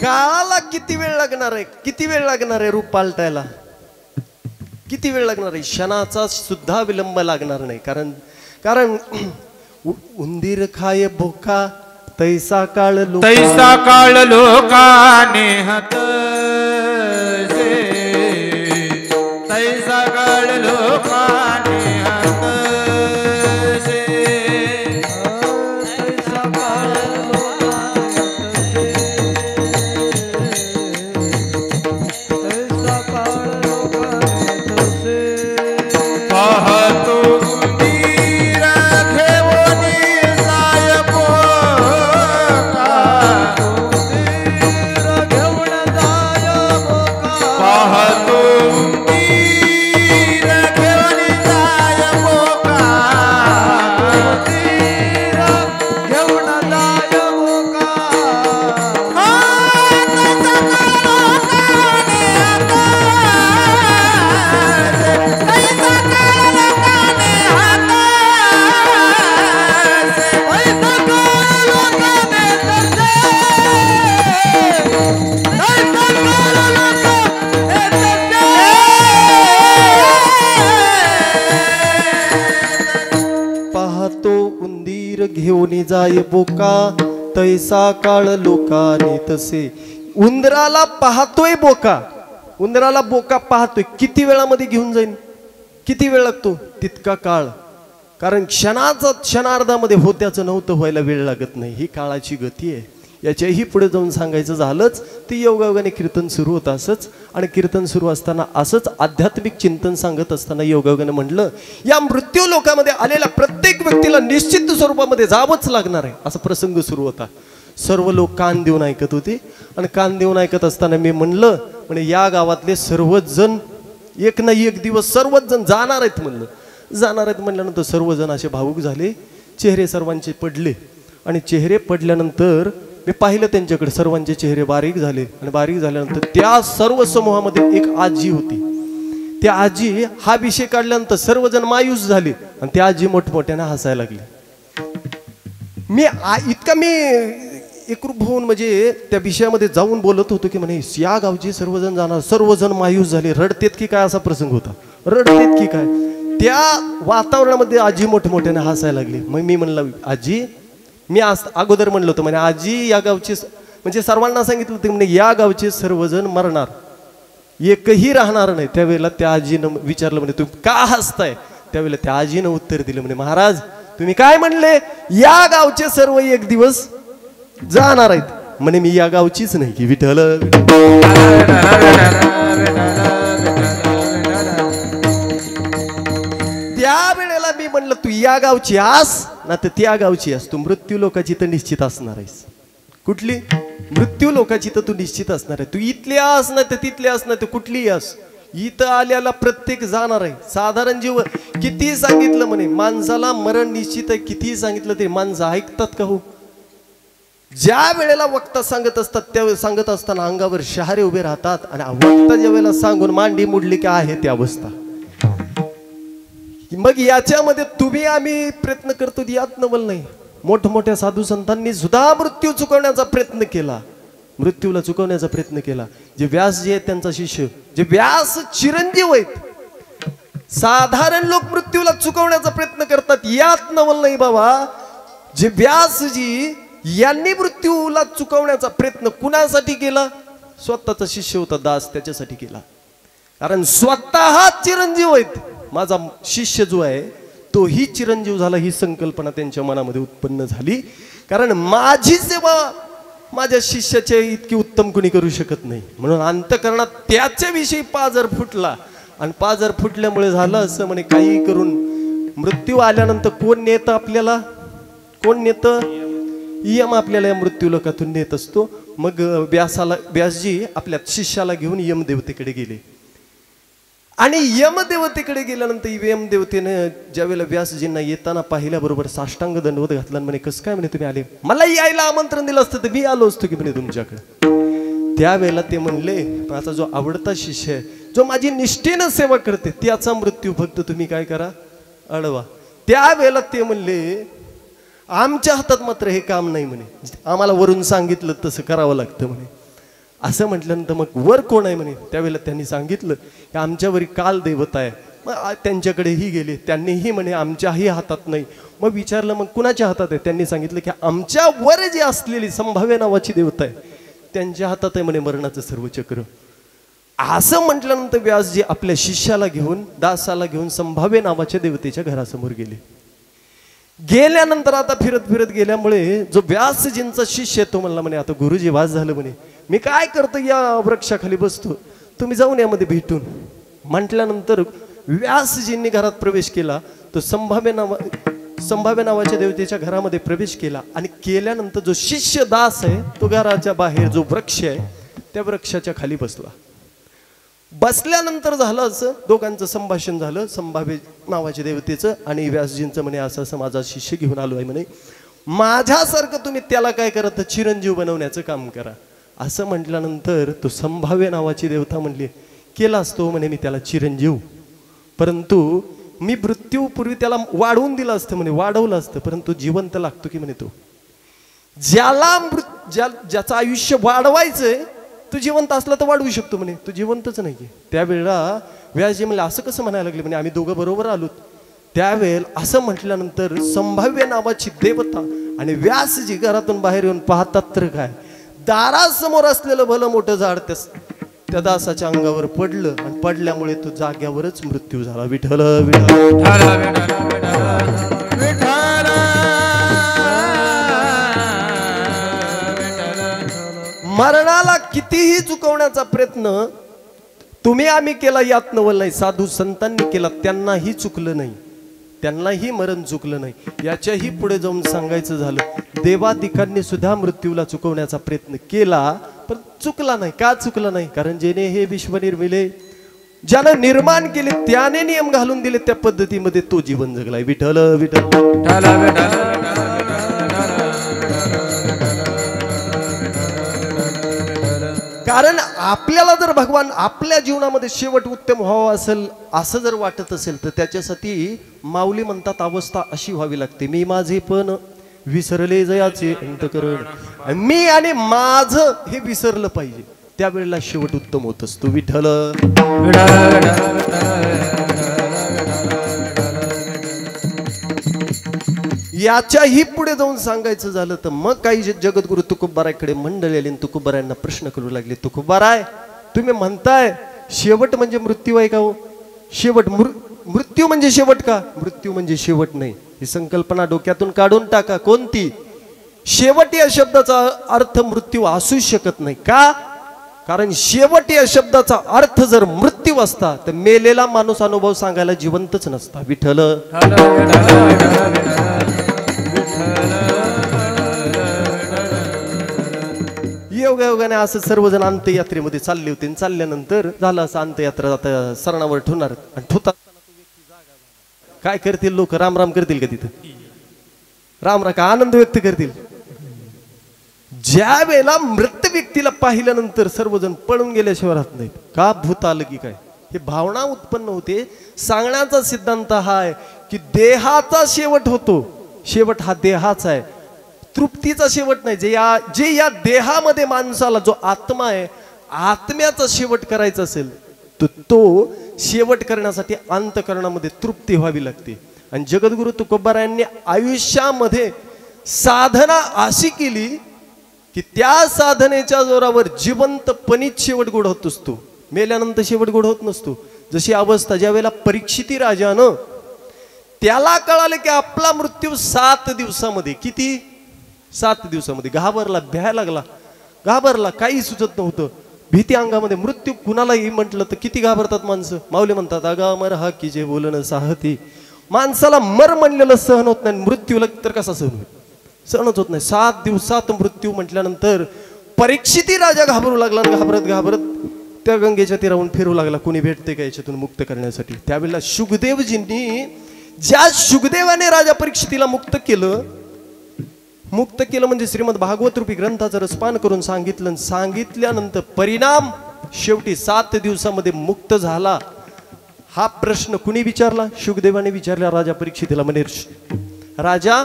काळाला किती वेळ लागणार आहे, किती वेळ लागणार आहे रूप पालटायला, किती वेळ लागणार आहे. क्षणाचा सुद्धा विलंब लागणार नाही. कारण उंदीर खाय भोका तैसा काळ लोकाने हात तैसा काळ लोकाने हात घेऊन जाय बोका तैसा काळ लोकाने तसे. उंदराला पाहतोय बोका, उंदराला बोका पाहतोय, किती वेळामध्ये घेऊन जाईन, किती वेळ लागतो तितका काळ. कारण क्षणार्धामध्ये होत्याचं नव्हतं व्हायला वेळ लागत नाही, ही काळाची गती आहे. याच्याही पुढे जाऊन सांगायचं झालंच ती योगायोगाने कीर्तन सुरू होतं असंच. आणि कीर्तन सुरू असताना असंच आध्यात्मिक चिंतन सांगत असताना योगायोगाने म्हणलं या मृत्यू लोकामध्ये आलेल्या प्रत्येक व्यक्तीला निश्चित स्वरूपामध्ये जावंच लागणार आहे, असा प्रसंग सुरू होता. सर्व लोक कान देऊन ऐकत होते आणि कान देऊन ऐकत असताना मी म्हणलं म्हणजे या गावातले सर्वच जण एक ना एक दिवस सर्वच जण जाणार आहेत म्हणलं. जाणार आहेत म्हणल्यानंतर सर्वजण असे भावुक झाले, चेहरे सर्वांचे पडले आणि चेहरे पडल्यानंतर मी पाहिलं त्यांच्याकडे, सर्वांचे चेहरे बारीक झाले आणि बारीक झाल्यानंतर त्या सर्व समूहामध्ये एक आजी होती. त्या आजी हा विषय काढल्यानंतर सर्वजण मायूस झाले आणि त्या आजी मोठमोठ्याने हसायला लागली. मी एकरूप होऊन म्हणजे त्या विषयामध्ये जाऊन बोलत होतो की म्हणे या गावचे सर्वजण जाणार, सर्वजण मायूस झाले, रडतेत की काय असा प्रसंग होता, रडतेत की काय. त्या वातावरणामध्ये आजी मोठमोठ्याने हसायला लागली. मग मी म्हणलं आजी, मी अगोदर म्हणलं होतं म्हणे आजी या गावचे म्हणजे सर्वांना सांगितलं होतं म्हणे या गावचे सर्वजण मरणार, एकही राहणार नाही. त्यावेळेला त्या आजीनं विचारलं म्हणे तुम्ही का हसताय. त्यावेळेला त्या आजीनं उत्तर दिलं म्हणे महाराज तुम्ही काय म्हणले, या गावचे सर्व एक दिवस जाणार आहेत म्हणे, मी या गावचीच नाही की विठ्ठल. त्यावेळेला मी म्हणलं तू या गावची आस ना तर त्या गावची आस, तू मृत्यू लोकाची तर निश्चित असणार आहेस. कुठली मृत्यू लोकाची तर तू निश्चित असणार आहे. तू इथली आस ना तर तिथली आस ना तर कुठलीही आस, इथं आल्याला प्रत्येक जाणार आहे. साधारण जीव कितीही सांगितलं म्हणे माणसाला मरण निश्चित आहे, कितीही सांगितलं ते माणसं ऐकतात का हो? ज्या वेळेला वक्ता सांगत असतात त्यावेळेस सांगत असताना अंगावर शहारे उभे राहतात आणि वक्ता ज्या वेळेला सांगून मांडी मुडली की आहे ती अवस्था. मग याच्यामध्ये तुम्ही आम्ही प्रयत्न करतो यात नवल नाही. मोठमोठ्या साधू संतांनी सुद्धा मृत्यू चुकवण्याचा प्रयत्न केला, मृत्यूला चुकवण्याचा प्रयत्न केला. जे व्यास जे आहेत त्यांचा शिष्य, जे व्यास चिरंजीव आहेत, साधारण लोक मृत्यूला चुकवण्याचा प्रयत्न करतात यात नवल नाही बाबा. जे व्यासजी यांनी मृत्यूला चुकवण्याचा प्रयत्न कुणासाठी केला? स्वतःचा शिष्य होता दास, त्याच्यासाठी केला. कारण स्वतः चिरंजीव आहेत. माझा शिष्य जो आहे तोही चिरंजीव झाला, ही संकल्पना त्यांच्या मनामध्ये उत्पन्न झाली. कारण माझी सेवा माझ्या शिष्याचे इतकी उत्तम कुणी करू शकत नाही. म्हणून अंतःकरणात त्याच्याविषयी पाजर फुटला आणि पाजर फुटल्यामुळे झालं असं म्हणे काही करून मृत्यू आल्यानंतर कोण नेतं आपल्याला? कोण नेतं? यम आपल्याला या मृत्यू लोकातून नेत असतो. मग व्यासजी आपल्या शिष्याला घेऊन यमदेवतेकडे गेले आणि यमदेवतेकडे गेल्यानंतर यमदेवतेनं ज्यावेळेला व्यासजींना येताना पाहिल्याबरोबर साष्टांग दंडवत घातला. म्हणे कसं काय म्हणे तुम्ही आले? मला यायला आमंत्रण दिलं असतं तर मी आलो असतो की म्हणे तुमच्याकडे. त्यावेळेला ते म्हणले माझा जो आवडता शिष्य आहे, जो माझी निष्ठेनं सेवा करते, त्याचा मृत्यू फक्त तुम्ही काय करा, अडवा. त्यावेळेला ते म्हणले आमच्या हातात मात्र हे काम नाही म्हणे, आम्हाला वरून सांगितलं तसं करावं लागतं म्हणे. असं म्हटल्यानंतर मग वर कोण आहे म्हणे? त्यावेळेला त्यांनी सांगितलं की आमच्यावरी काल देवता आहे. मग त्यांच्याकडेही गेले, त्यांनीही म्हणे आमच्याही हातात नाही. मग विचारलं मग कुणाच्या हातात आहे? त्यांनी सांगितलं की आमच्या वर जी असलेली संभाव्य नावाची देवता आहे त्यांच्या हातात आहे म्हणे मरणाचं सर्व चक्र. असं म्हटल्यानंतर व्यासजी आपल्या शिष्याला घेऊन, दासाला घेऊन संभाव्य नावाच्या देवतेच्या घरासमोर गेले. गेल्यानंतर आता फिरत फिरत गेल्यामुळे जो व्यासजींचा शिष्य तो म्हणला म्हणे आता गुरुजी वास झालं म्हणे, मी काय करतो या वृक्षाखाली बसतो, तुम्ही जाऊन यामध्ये भेटून. म्हटल्यानंतर व्यासजींनी घरात प्रवेश केला. तो संभाव्य नावाच्या देवतेच्या घरामध्ये प्रवेश केला आणि केल्यानंतर जो शिष्य दास आहे तो घराच्या बाहेर जो वृक्ष आहे त्या वृक्षाच्या खाली बसला. बसल्यानंतर झालं असं दोघांचं संभाषण झालं, संभाव्य नावाच्या देवतेचं आणि व्यासजींचं. म्हणे असं असं माझा शिष्य घेऊन आलो आहे म्हणे, माझ्यासारखं तुम्ही त्याला काय करा तर चिरंजीव बनवण्याचं काम करा. असं म्हटल्यानंतर तो संभाव्य नावाची देवता म्हणली केला असतो म्हणे मी त्याला चिरंजीव, परंतु मी मृत्यूपूर्वी त्याला वाढवून दिलं असतं म्हणे, वाढवलं असतं, परंतु जिवंत लागतो की म्हणे तो. ज्याचं आयुष्य वाढवायचंय तू जिवंत असला तर वाढवू शकतो म्हणे, तू जिवंतच नाही. त्यावेळेला व्यासजी म्हणले असं कसं म्हणायला लागले म्हणे, आम्ही दोघं बरोबर आलोत. त्यावेळेला असं म्हटल्यानंतर संभाव्य नावाची देवता आणि व्यासजी घरातून बाहेर येऊन पाहतात तर काय, दारासमोर असलेलं भलं मोठं झाड त्या दासाच्या अंगावर पडलं आणि पडल्यामुळे तो जाग्यावरच मृत्यू झाला. विठ्ठल मरणाला कितीही चुकवण्याचा प्रयत्न तुम्ही आम्ही केला यात नवल नाही. साधू संतांनी केला त्यांनाही चुकलं नाही, त्यांनाही मरण चुकलं नाही. याच्याही पुढे जाऊन सांगायचं झालं देवादिकांनी सुद्धा मृत्यूला चुकवण्याचा प्रयत्न केला पण चुकला नाही. का चुकला नाही? कारण जेने हे विश्व निर्मिले, ज्यानं निर्माण केले त्याने नियम घालून दिले त्या पद्धतीमध्ये तो जीवन जगलाय. विठ्ठल विठ्ठल. कारण आपल्याला जर भगवान आपल्या जीवनामध्ये शेवट उत्तम व्हावा असेल असं जर वाटत असेल तर त्याच्यासाठी माऊली म्हणतात अवस्था अशी व्हावी लागते, मी माझे पण विसरले जयाचे अंतकरण, मी आणि माझं हे विसरलं पाहिजे, त्यावेळेला शेवट उत्तम होत असतो. विठ्ठल याच्याही पुढे जाऊन सांगायचं झालं तर मग काही जगद्गुरु तुकोबारायकडे मंडळी आली, तुकोबारायांना प्रश्न करू लागले, तुकोबाराय तुम्ही म्हणताय शेवट म्हणजे मृत्यू आहे का हो? शेवट मृत्यू म्हणजे शेवट का? मृत्यू म्हणजे शेवट नाही, ही संकल्पना डोक्यातून काढून टाका. कोणती? शेवट या शब्दाचा अर्थ मृत्यू असू शकत नाही. का? कारण शेवट या शब्दाचा अर्थ जर मृत्यू असता तर मेलेला माणूस अनुभव सांगायला जिवंतच नसता. विठ्ठल योगायोगाने असं सर्वजण अंत्ययात्रेमध्ये चालले होते. चालल्यानंतर झालं असं अंत्ययात्रा आता सरणावर ठेवणार आणि ठोता काय करतील लोक? राम राम करतील का तिथं? राम राम का आनंद व्यक्त करतील? ज्या वेळेला मृत व्यक्तीला पाहिल्यानंतर सर्वजण पळून गेल्याशिवाय राहत नाहीत. का? भूत आलं की काय? हे भावना उत्पन्न होते. सांगण्याचा सिद्धांत हा आहे की देहाचा शेवट होतो. शेवट हा देहाचा आहे, तृप्तीचा शेवट नाही. जे या देहामध्ये माणसाला जो आत्मा आहे, आत्म्याचा शेवट करायचा असेल तर तो शेवट करण्यासाठी अंतःकरणामध्ये तृप्ती व्हावी लागते. आणि जगद्गुरु तुकोबारायांनी आयुष्यामध्ये साधना अशी केली की त्या साधनेच्या जोरावर जिवंतपणीच शेवट गोड होत असतो, मेल्यानंतर शेवट गोड होत नसतो. जशी अवस्था ज्या वेळेला परीक्षिती राजानं त्याला कळालं की आपला मृत्यू 7 दिवसामध्ये, किती? 7 दिवसामध्ये. घाबरला, भ्यायला लागला, घाबरला, काही सुचत नव्हतं. भीती अंगामध्ये. मृत्यू कुणालाही म्हटलं तर किती घाबरतात माणसं. माऊली म्हणतात अगा मर हा की जे बोलणं साहती. माणसाला मर म्हणलेलं सहन होत नाही, मृत्यूला तर कसा सहन होईल? सहनच होत नाही. 7 दिवसात मृत्यू म्हटल्यानंतर परीक्षिती राजा घाबरू लागला. घाबरत घाबरत त्या गंगेच्या तीरावरून फिरू लागला. कोणी भेटते का याच्यातून मुक्त करण्यासाठी? त्यावेळेला शुकदेवजींनी, ज्या शुकदेवाने राजा परीक्षितीला मुक्त केलं म्हणजे श्रीमद भागवत रूपी ग्रंथाचं रसपान करून सांगितलं. सांगितल्यानंतर परिणाम शेवटी 7 दिवसामध्ये मुक्त झाला. हा प्रश्न कुणी विचारला? शुकदेवाने विचारला राजा परीक्षितीला. म्हणे राजा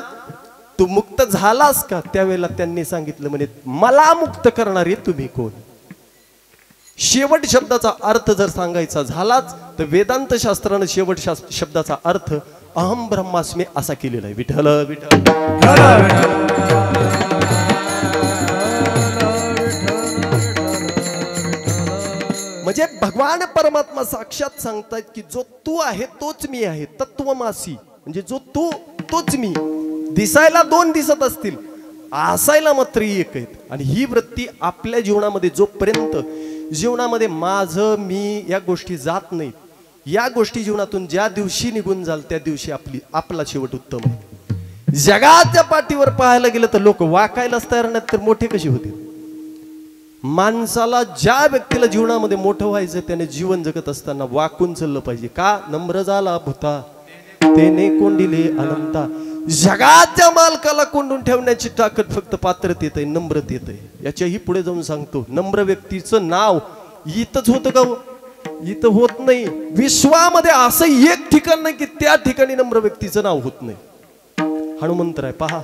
तू मुक्त झालास का? त्यावेळेला त्यांनी सांगितलं म्हणे मला मुक्त करणारे तुम्ही कोण? शेवट शब्दाचा अर्थ जर सांगायचा झालाच तर वेदांत शास्त्रानं शेवट शब्दाचा अर्थ अहम ब्रह्मास्मी असा केलेला आहे. विठ्ठल विठ्ठल. म्हणजे भगवान परमात्मा साक्षात सांगतायत की जो तू आहे तोच मी आहे. तत्वमासी म्हणजे जो तू तोच मी. दिसायला 2 दिसत असतील, असायला मात्र एक आहेत. आणि ही वृत्ती आपल्या जीवनामध्ये जोपर्यंत जीवनामध्ये माझं मी या गोष्टी जात नाहीत, या गोष्टी जीवनातून ज्या दिवशी निघून जाल त्या दिवशी आपला शेवट उत्तम आहे. जगाच्या पाठीवर पाहायला गेलं तर लोक वाकायलाच तयार नाहीत तर मोठे कसे होते? माणसाला, ज्या व्यक्तीला जीवनामध्ये मोठं व्हायचं त्याने जीवन जगत असताना वाकून चाललं पाहिजे. का? नम्र झाला भूता तेने कोंडिले अनंता. जगाच्या मालकाला कोंडून ठेवण्याची ताकद फक्त पात्रतेत आहे, नम्रतेत आहे. याच्याही पुढे जाऊन सांगतो, नम्र व्यक्तीचं नाव इथंच होतं का? इथं होत नाही. विश्वामध्ये असं एक ठिकाण नाही की त्या ठिकाणी नम्र व्यक्तीचं नाव होत नाही. हनुमंतराय पहा,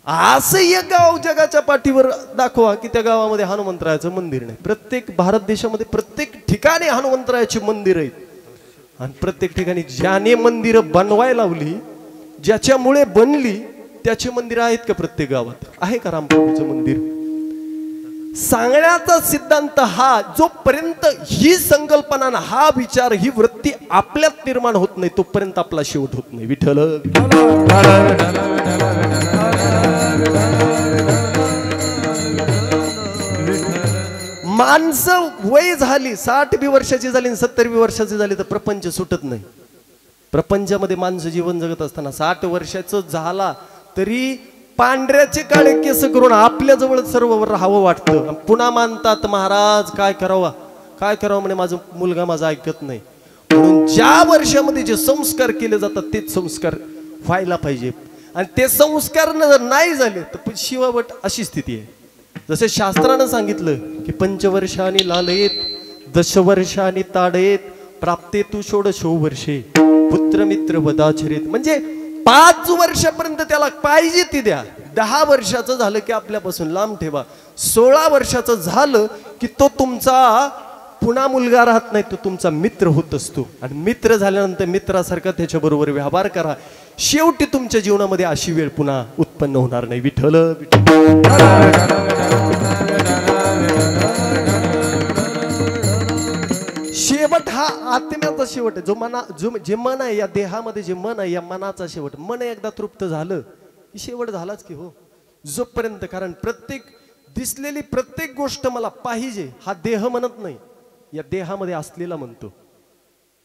असं एक गाव जगाच्या पाठीवर दाखवा की त्या गावामध्ये हनुमंतरायाचं मंदिर नाही. प्रत्येक भारत देशामध्ये प्रत्येक ठिकाणी हनुमंतरायाची मंदिर आहेत. आणि प्रत्येक ठिकाणी ज्याने मंदिरं बनवायला लावली, ज्याच्यामुळे बनली, त्याचे मंदिर आहेत का प्रत्येक गावात? आहे का रामप्रभूचं मंदिर? सांगण्याचा सिद्धांत हा, जोपर्यंत ही संकल्पना, हा विचार, ही वृत्ती आपल्यात निर्माण होत नाही तोपर्यंत आपला शेवट होत नाही. विठ्ठल. माणसं वय झाली, 60 वर्षाची झाली, 70 वर्षाची झाली तर प्रपंच सुटत नाही. प्रपंचामध्ये माणसं जीवन जगत असताना 60 वर्षाचं झाला तरी पांढऱ्याचे काळे केस करून आपल्या जवळ सर्व राहावं वाटतं. पुन्हा मानतात महाराज काय करावा, काय करावं म्हणे, माझा मुलगा माझा ऐकत नाही. म्हणून ज्या वर्षामध्ये जे संस्कार केले जातात तेच संस्कार व्हायला पाहिजे. आणि ते संस्कार जर नाही झाले तर शिवावट अशी स्थिती आहे. जसे शास्त्रानं सांगितलं की 5 वर्षांनी लालयेत, 10 वर्षांनी ताडयेत, प्राप्ते तू 16 वर्षे पुत्र मित्र वदाचरित. म्हणजे 5 वर्षापर्यंत त्याला पाहिजे ती द्या. 10 वर्षाचं झालं की आपल्यापासून लांब ठेवा. 16 वर्षाचं झालं की तो तुमचा पुन्हा मुलगा राहत नाही, तो तुमचा मित्र होत असतो. आणि मित्र झाल्यानंतर मित्रासारखा त्याच्याबरोबर व्यवहार करा. शेवटी तुमच्या जीवनामध्ये अशी वेळ पुन्हा उत्पन्न होणार नाही. विठ्ठल. शेवट हा आत्म्याचा शेवट आहे. जे मन आहे या देहामध्ये, जे मन आहे या मनाचा शेवट. मन एकदा तृप्त झालं की शेवट झालाच की हो. जोपर्यंत, कारण प्रत्येक दिसलेली प्रत्येक गोष्ट मला पाहिजे हा देह म्हणत नाही, या देहामध्ये असलेला म्हणतो.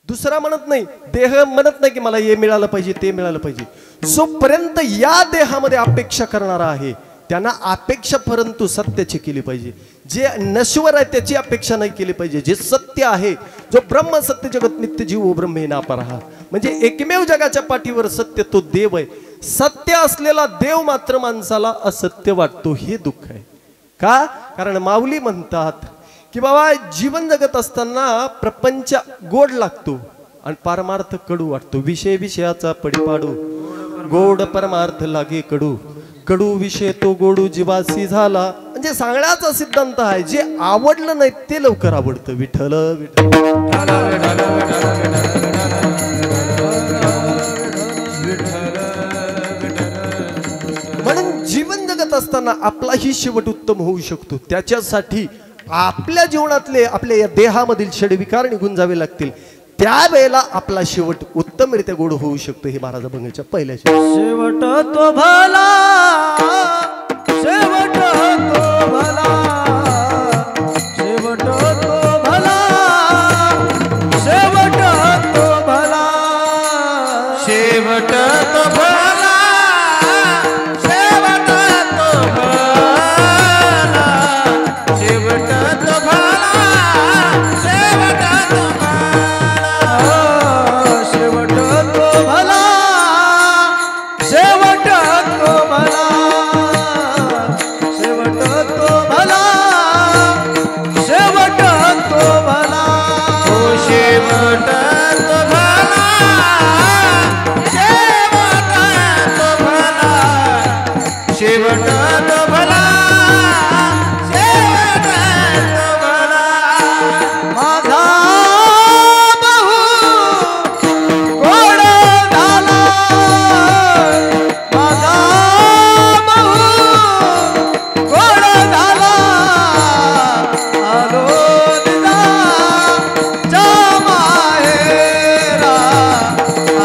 दुसरा म्हणत नाही. देह म्हणत नाही की मला हे मिळालं पाहिजे ते मिळालं पाहिजे. जोपर्यंत या देहामध्ये अपेक्षा करणारा आहे त्यांना अपेक्षा परंतु सत्याची केली पाहिजे. जे नश्वर आहे त्याची अपेक्षा नाही केली पाहिजे. जे सत्य आहे, जो ब्रह्म सत्य जगत नित्य जीव ब्रह्मे ना परहा, म्हणजे एकमेव जगाच्या पाठीवर सत्य तो देव आहे. सत्य असलेला देव मात्र माणसाला असत्य वाटतो, हे दुःख आहे. का? कारण माऊली म्हणतात की बाबा जीवन जगत असताना प्रपंच गोड लागतो आणि परमार्थ कडू वाटतो. विषय विषयाचा पडिपाडू, गोड परमार्थ लागे कडू, कडू विषय तो गोडू जीवासी झाला. म्हणजे सांगण्याचा सिद्धांत आहे, जे आवडलं नाही ते लवकर आवडतं. विठ्ठल म्हणून जीवन जगत असताना आपलाही शेवट उत्तम होऊ शकतो. त्याच्यासाठी आपल्या जीवनातले आपल्या या देहामधील षडविकार निघून जावे लागतील. त्यावेळेला आपला शेवट उत्तमरित्या गोड होऊ शकतो. हे महाराज अभंगाच्या पहिल्या शेवट तो भला, शेवट तो भला, शेवट तो भला, शेवट तो भला, शेवट तो भला, शेवट तो भला, शेवट तो भला, शेवट तो शेवट तो भला, शेवट तो भला, शेवट तो भला, शेवट तो भला, हो शेवट तो भला, शेवट तो भला, शेवट तो भला, शेवट तो भला. माझा बहु गोड झाला, माझा बहु गोड झाला, आलो निजाच्या माहेरा,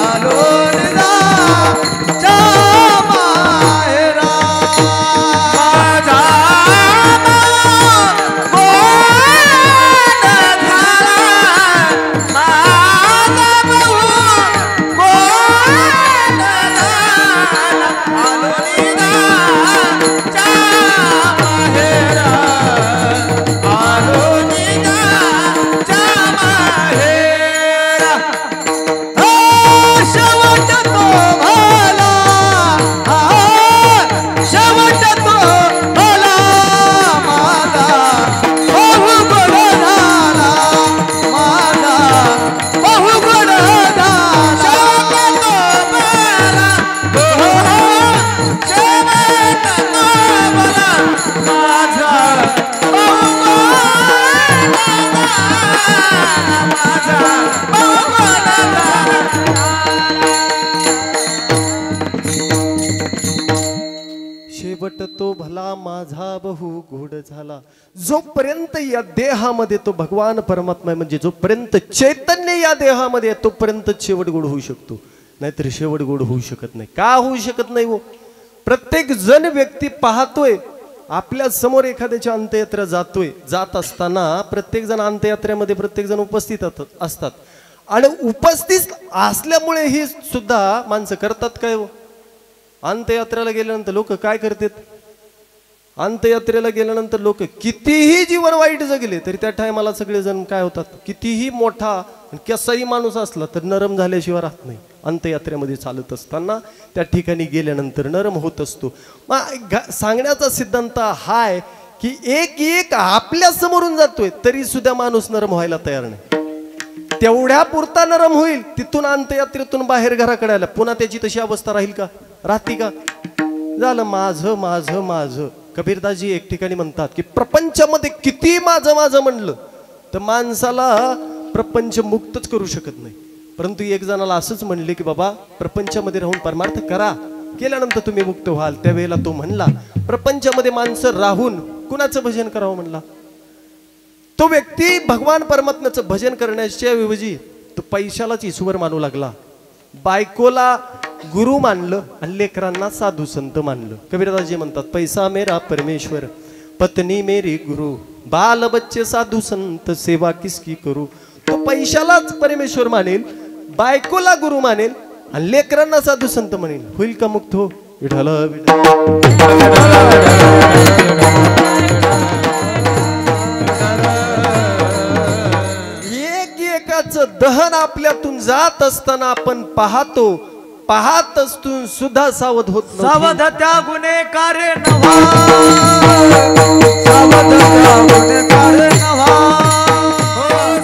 आलो निजाच्या माहेरा. माझा गोड झाला, माझा बहु गोड झाला, आलो निजाच्या माहेरा, आलो निजाच्या माहेरा. शेवट तो भला, शेवट तो भला, माझा बहु गोड झाला, माझा बहु गोड झाला. शेवट तो भला, हो, शेवट तो भला, माझा बहु गोड झाला, माझा बहु गोड झाला. शेवट तो भला माझा बहु गोड झाला. जोपर्यंत या देहामध्ये तो भगवान परमात्मा आहे, म्हणजे जोपर्यंत चैतन्य या देहामध्ये आहे, तोपर्यंत शेवट गोड होऊ शकतो. नाहीतर शेवट गोड होऊ शकत नाही. का होऊ शकत नाही? हो, प्रत्येक जण व्यक्ती पाहतोय, आपल्या समोर एखाद्याची अंत्ययात्रा जात असताना प्रत्येक जण अंत्ययात्रेमध्ये प्रत्येक जण उपस्थित असतात. आणि उपस्थित असल्यामुळे ही सुद्धा माणसं करतात काय? हो, अंत्ययात्रेला गेल्यानंतर लोक काय करतात? अंत्ययात्रेला गेल्यानंतर लोक कितीही जीवन वाईट जगले तरी त्या टायमाला सगळेजण काय होतात? कितीही मोठा कसाही माणूस असला तर नरम झाल्याशिवाय राहत नाही. अंत्ययात्रेमध्ये चालत असताना त्या ठिकाणी गेल्यानंतर नरम होत असतो. मग सांगण्याचा सिद्धांत हा आहे की एक एक आपल्या समोरून जातोय तरी सुद्धा माणूस नरम व्हायला तयार नाही. तेवढ्या पुरता नरम होईल, तिथून अंत्ययात्रेतून बाहेर घराकडे आला पुन्हा त्याची तशी अवस्था राहील का? राहते का? झालं माझं माझं माझं. कबीरदासजी एक ठिकाणी म्हणतात की प्रपंचामध्ये किती माझं माझं म्हणलं तर माणसाला प्रपंच मुक्तच करू शकत नाही. परंतु एक जणाला असंच म्हणले की बाबा प्रपंचामध्ये राहून परमार्थ करा, केल्यानंतर तुम्ही मुक्त व्हाल. त्यावेळेला तो म्हणला प्रपंचामध्ये माणसं राहून कुणाचं भजन करावं म्हणला? तो व्यक्ती भगवान परमात्म्याचं भजन करण्याच्या ऐवजी तो पैशालाच ईश्वर मानू लागला. बायकोला गुरु मानलं आणि लेकरांना साधू संत मानलं. कबीरदासजी म्हणतात पैसा मेरा परमेश्वर, पत्नी मेरी गुरु, बाल बच्चे साधू संत, सेवा किसकी करू. तो पैशालाच परमेश्वर मानेल, बायकोला गुरु मानेल आणि लेकरांना साधू संत म्हणेल. होईल का मुक्त? हो, विठ्ठल विठ्ठल एक एकाचं दहन आपल्यातून जात असताना आपण पाहत असतो सुद्धा सावध होत नव्हती. सावध त्या गुन्हेगारे नव्हा, सावध त्या गुन्हेगारे नव्हा,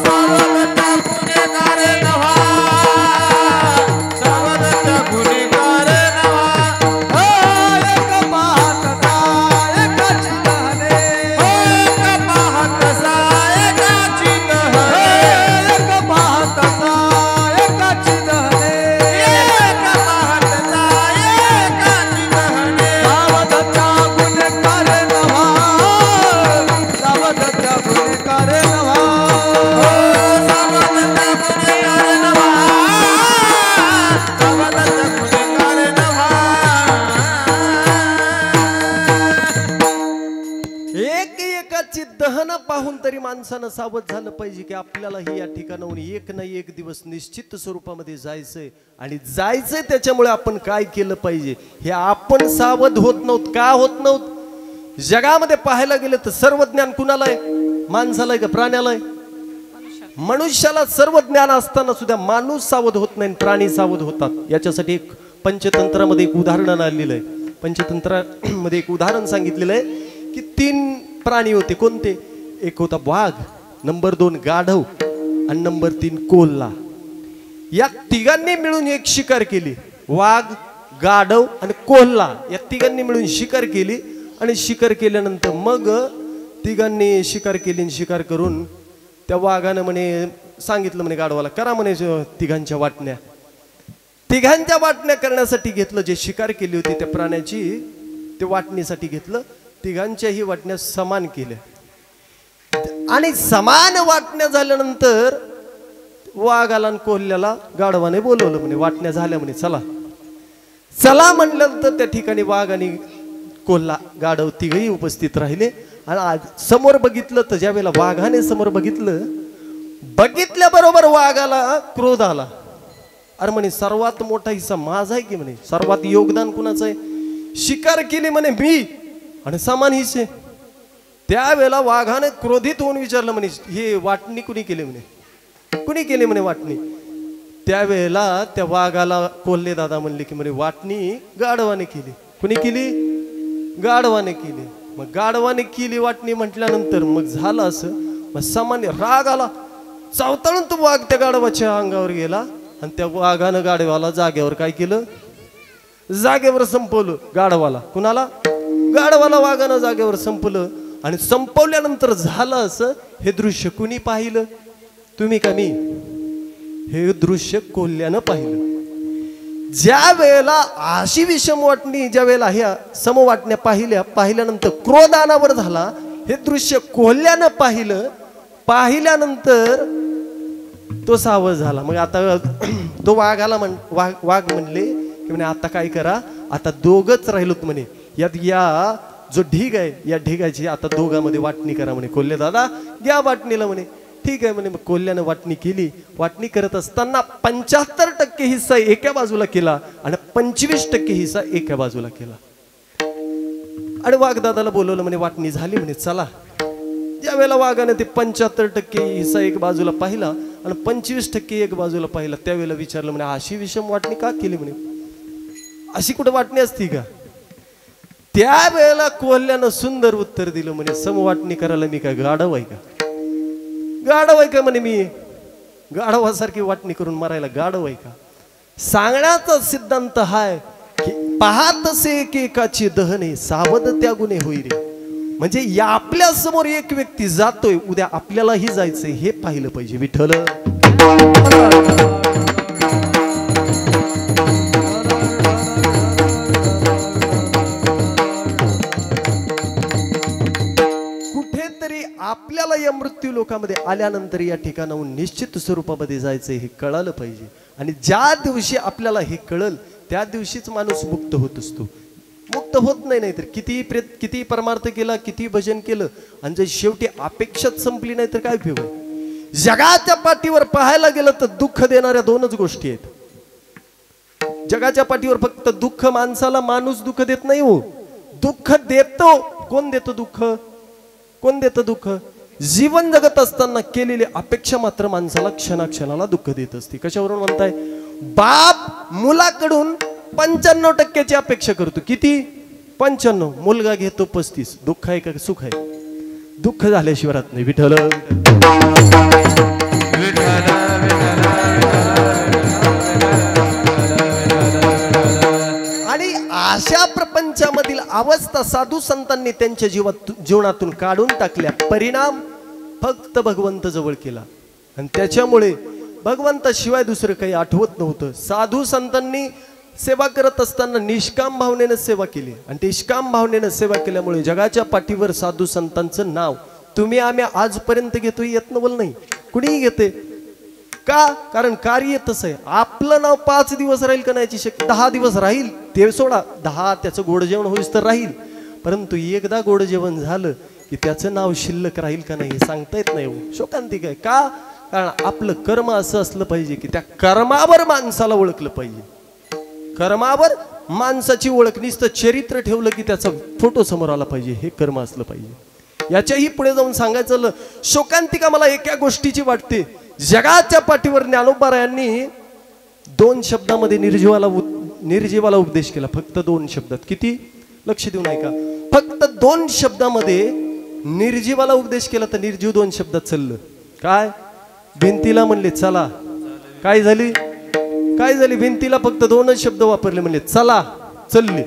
सावध त्या गुन्हेगारे नव्हा, सावध त्या गुन्हेगारे नव्हा. एक पाहतसा एकाची दहने, एक पाहतसा एकाची दहने, एक पाहतसा एकाची दहने, एक पाहतसा एकाची दहने. सावध त्या गुन्हेगारे नव्हा, सावध त्या गुन्हेगारे नव्हा. सावध त्या गुन्हेगारे नव्हा, सावध त्या गुन्हेगारे नव्हा. एक एकाची दहन पाहून तरी माणसानं सावध झालं पाहिजे की आपल्यालाही या ठिकाणाहून एक नाही एक दिवस निश्चित स्वरूपामध्ये जायचंय आणि जायचंय. त्याच्यामुळे आपण काय केलं पाहिजे हे आपण सावध होत नव्हत. का होत नव्हत? जगामध्ये पाहायला गेलं तर सर्व ज्ञान कुणाला आहे? माणसाला आहे का प्राण्याला आहे? मनुष्याला सर्व ज्ञान असताना सुद्धा माणूस सावध होत नाही, प्राणी सावध होतात. याच्यासाठी एक पंचतंत्रामध्ये एक उदाहरण आलेलं आहे. पंचतंत्रामध्ये एक उदाहरण सांगितलेलं आहे की 3 प्राणी होते. कोणते? एक होता वाघ, नंबर 2 गाढव आणि नंबर 3 कोल्हा. या तिघांनी मिळून एक शिकार केली. वाघ, गाढव आणि कोल्हा या तिघांनी मिळून शिकार केली आणि शिकार केल्यानंतर मग तिघांनी शिकार केली आणि शिकार करून त्या वाघानं म्हणे सांगितलं म्हणे गाढवाला करा म्हणे तिघांच्या वाटण्या. तिघांच्या वाटण्या करण्यासाठी घेतलं. जे शिकार केली होती त्या प्राण्याची ते वाटणीसाठी घेतलं. तिघांच्याही वाटण्या समान केल्या आणि समान वाटण्या झाल्यानंतर वाघाला आणि कोल्ह्याला गाढवाने बोलवलं म्हणे वाटण्या झाल्या म्हणे चला. चला म्हणल्यानंतर त्या ठिकाणी वाघ आणि कोल्हा गाढव तिघही उपस्थित राहिले आणि समोर बघितलं तर ज्या वेळेला वाघाने समोर बघितल्याबरोबर वाघाला क्रोध आला. अरे म्हणे सर्वात मोठा हिस्सा माझा आहे की म्हणे, सर्वात योगदान कुणाचं आहे? शिकार केली म्हणे मी आणि समान हिस्से. त्यावेळेला वाघाने क्रोधित होऊन विचारलं म्हणे हे वाटणी कुणी केली म्हणे, कुणी केली म्हणे वाटणी. त्यावेळेला त्या वाघाला कोल्हे दादा म्हणले की म्हणे वाटणी गाढवाने केली. कुणी केली? गाढवाने केली. मग गाढवाने केली वाटणी म्हटल्यानंतर मग झालं असं. मग सामान्य राग आला, चावताळून तो वाघ त्या गाढवाच्या अंगावर गेला आणि त्या वाघानं गाढवाला जागेवर काय केलं? जागेवर संपवलं गाढवाला. कुणाला? गाढवाला वाघानं जागेवर संपलं. आणि संपवल्यानंतर झालं असं. हे दृश्य कुणी पाहिलं? तुम्ही का मी? हे दृश्य कोल्ह्यानं पाहिलं. ज्या वेळेला अशी विषम वाटणी ज्या वेळेला ह्या समवाटण्या पाहिल्यानंतर क्रोध अनावर झाला. हे दृश्य कोल्ह्यानं पाहिलं. पाहिल्यानंतर तो सावध झाला. मग आता तो वाघाला वाघ म्हणले की म्हणे आता काय करा, आता दोघच राहिलोत म्हणे. या जो ढीग आहे या ढिगाची आता दोघांमध्ये वाटणी करा म्हणे. कोल्हे दादा घ्या वाटणीला म्हणे. ठीक आहे म्हणे. मग कोल्ह्यानं वाटणी केली. वाटणी करत असताना 75% हिस्सा एका बाजूला केला आणि 25% हिस्सा एका बाजूला केला. आणि वाघदादाला बोलवलं म्हणे वाटणी झाली म्हणे चला. ज्या वेळेला वाघाने ते 75% हिस्सा एक बाजूला पाहिला आणि 25% एक बाजूला पाहिला त्यावेळेला विचारलं म्हणे अशी विषम वाटणी का केली म्हणे, अशी कुठं वाटणी असती का? त्यावेळेला कोल्ह्यानं सुंदर उत्तर दिलं म्हणे समवाटणी करायला मी काय गाढव आहे का? गाढव आहे का म्हणे मी? गाढवासारखी वाटणी करून मारायला गाढव आहे का? सांगण्याचा सिद्धांत हाय की पाहत असे एकेकाची दहने सावध त्या गुन्हे होईल. म्हणजे या आपल्या समोर एक व्यक्ती जातोय, उद्या आपल्यालाही जायचंय हे पाहिलं पाहिजे. विठ्ठल कुठेतरी आपल्याला या मृत्यू लोकांमध्ये आल्यानंतर या ठिकाणाहून निश्चित स्वरूपामध्ये जायचंय हे कळालं पाहिजे. आणि ज्या दिवशी आपल्याला हे कळल त्या दिवशीच माणूस मुक्त होत असतो. मुक्त होत नाही तर किती परमार्थ केला, किती भजन केलं आणि जर शेवटी अपेक्षाच संपली नाही तर काय उपयोग आहे? जगाच्या पाठीवर पाहायला गेलं तर दुःख देणाऱ्या 2च गोष्टी आहेत. जगाच्या पाठीवर फक्त दुःख माणसाला माणूस दुःख देत नाही हो, दुःख देतो. कोण देतो दुःख? कोण देतं दुःख? जीवन जगत असताना केलेली अपेक्षा मात्र माणसाला क्षणाक्षणाला दुःख देत असते. कशावरून म्हणताय? बाप मुलाकडून 95% अपेक्षा करतो. किती? 95. मुलगा घेतो 35. दुःख आहे का सुख आहे? दुःख झाल्याशिवाय राहत नाही. विठ्ठल आणि अशा प्रपंचामधील अवस्था साधू संतांनी त्यांच्या जीवनातून काढून टाकल्या. परिणाम फक्त भगवंत जवळ केला आणि त्याच्यामुळे भगवंताशिवाय दुसरं काही आठवत नव्हतं. साधू संतांनी सेवा करत असताना निष्काम भावनेनं सेवा केली आणि निष्काम भावनेनं सेवा केल्यामुळे जगाच्या पाठीवर साधू संतांचं नाव तुम्ही आम्ही आजपर्यंत घेतोय येत नवल नाही, कुणीही घेते का? कारण कार्य तसं आहे. आपलं नाव 5 दिवस राहील का नाही शक्य, 10 दिवस राहील ते सोडा, 10 त्याचं गोड जेवण होईस तर राहील, परंतु एकदा गोड जेवण झालं की त्याचं नाव शिल्लक राहील का नाही हे सांगता येत नाही. शोकांतिक आहे का? कारण आपलं कर्म असं असलं पाहिजे की त्या कर्मावर माणसाला ओळखलं पाहिजे. कर्मावर माणसाची ओळख, नुसतं चरित्र ठेवलं की त्याचा फोटो समोर आला पाहिजे, हे कर्म असलं पाहिजे. याच्याही पुढे जाऊन सांगायचं शोकांतिका मला एका गोष्टीची वाटते. जगाच्या पाठीवर ज्ञानोबारायांनी 2 शब्दामध्ये निर्जीवाला उपदेश केला. फक्त 2 शब्दात. किती? लक्ष देऊन ऐका. फक्त 2 शब्दामध्ये निर्जीवाला उपदेश केला. तर निर्जीव 2 शब्दात चाललं. काय? भिंतीला म्हणले चला. काय झाली? काय झाली? भिंतीला फक्त 2च शब्द वापरले, म्हणले चला, चलले.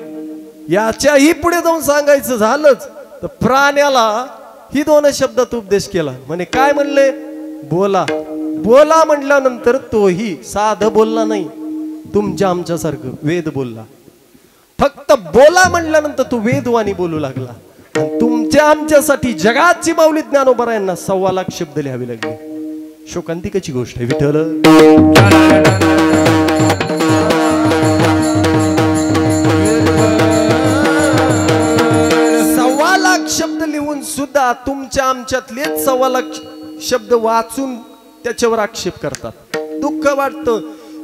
याच्याही पुढे जाऊन सांगायचं झालंच तर प्राण्याला ही 2 शब्दात उपदेश केला. म्हणे काय म्हणले? बोला. बोला म्हटल्यानंतर तोही साधं बोलला नाही, तुमच्या आमच्यासारखं वेद बोलला. फक्त बोला म्हटल्यानंतर तो वेदवाणी बोलू लागला. तुमच्या आमच्यासाठी जगाची माऊली ज्ञानोबारायांना 1.25 लाख शब्द लिहावे लागले. शोकांतिकाची गोष्ट आहे. विठ्ठल 1.25 लाख शब्द लिहून सुद्धा तुमच्या आमच्यातलेच 1.25 लाख शब्द वाचून त्याच्यावर आक्षेप करतात. दुःख वाटतं.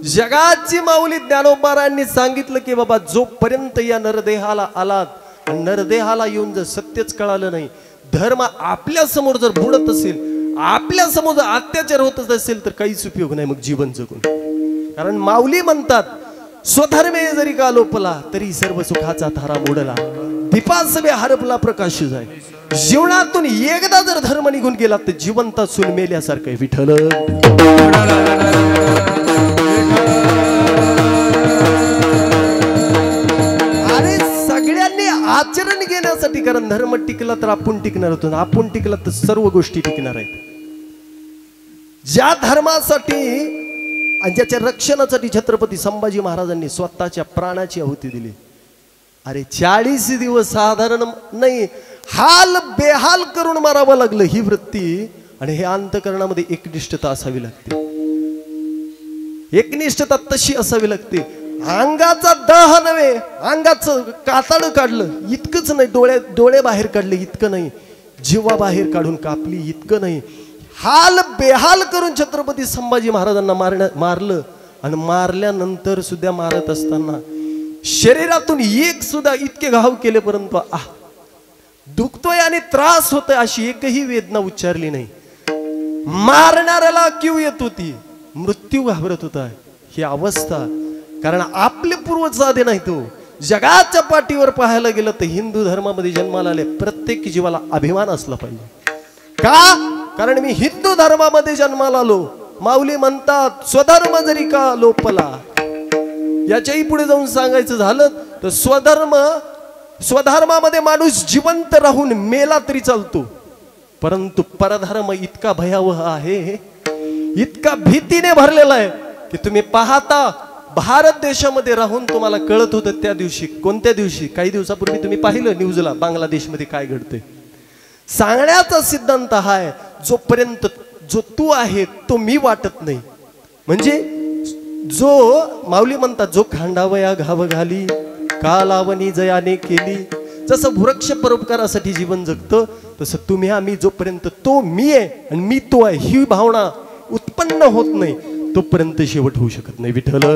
जगाची माऊली ज्ञानोबारायांनी सांगितलं की बाबा जोपर्यंत या नरदेहाला आलात आणि नरदेहाला येऊन जर सत्यच कळालं नाही, धर्म आपल्या समोर जर बुडत असेल, आपल्या समोर जर अत्याचार होत असेल तर काहीच उपयोग नाही मग जीवन जगून. कारण माऊली म्हणतात स्वधर्मे जरी का लोपला तरी सर्व सुखाचा थारा मोडला, दीपासवे हरपला प्रकाश जाय. जीवनातून एकदा जर धर्म निघून गेला तर जिवंत असून मेल्यासारखं आहे. विठ्ठल आणि सगळ्यांनी आचरण घेण्यासाठी, कारण धर्म टिकला तर आपण टिकणार होतो, आपण टिकला तर सर्व गोष्टी टिकणार आहेत. ज्या धर्मासाठी आणि ज्याच्या रक्षणासाठी छत्रपती संभाजी महाराजांनी स्वतःच्या प्राणाची आहुती दिली. अरे 40 दिवस साधारण नाही, हाल बेहाल करून मारावं लागलं. ही वृत्ती आणि हे अंतकरणामध्ये एकनिष्ठता असावी लागते. एकनिष्ठता तशी असावी लागते. अंगाचा दह नव्हे, अंगाचं कातड काढलं इतकंच नाही, डोळे बाहेर काढले इतकं नाही, जीवा बाहेर काढून कापली इतकं नाही, हाल बेहाल करून छत्रपती संभाजी महाराजांना मारलं. आणि मारल्यानंतर सुद्धा मारत असताना शरीरातून एक सुद्धा इतके घाव केले परंतु दुखतोय आणि त्रास होतोय अशी एकही वेदना उच्चारली नाही. मारणाऱ्याला किव येत होती, मृत्यू घाबरत होता. ही अवस्था कारण आपले पूर्वज साधे नाही. तो जगाच्या पाठीवर पाहायला गेलं तर हिंदू धर्मामध्ये जन्माला आले प्रत्येक जीवाला अभिमान असला पाहिजे. का? कारण मी हिंदू धर्मामध्ये जन्माला आलो. माऊली म्हणतात स्वधर्म जरी का लोपला. याच्याही पुढे जाऊन सांगायचं झालं तर स्वधर्मामध्ये माणूस जिवंत राहून मेला तरी चालतो, परंतु परधर्म इतका भयावह आहे, इतका भीतीने भरलेला आहे की तुम्ही पाहता भारत देशामध्ये राहून तुम्हाला कळत होतं त्या दिवशी. कोणत्या दिवशी? काही दिवसापूर्वी तुम्ही पाहिलं न्यूजला बांगलादेशमध्ये काय घडतंय. सांगण्याचा सिद्धांत हा आहे जोपर्यंत जो तू आहे तो मी वाटत नाही. म्हणजे जो माऊली म्हणतात जो खांडावया घाव घाली कालावनी जयाने केली. जसं वृक्ष परोपकारासाठी जीवन जगतं तसं तुम्ही आम्ही जोपर्यंत तो मी आहे आणि मी तो आहे ही भावना उत्पन्न होत नाही तोपर्यंत शेवट होऊ शकत नाही. विठ्ठल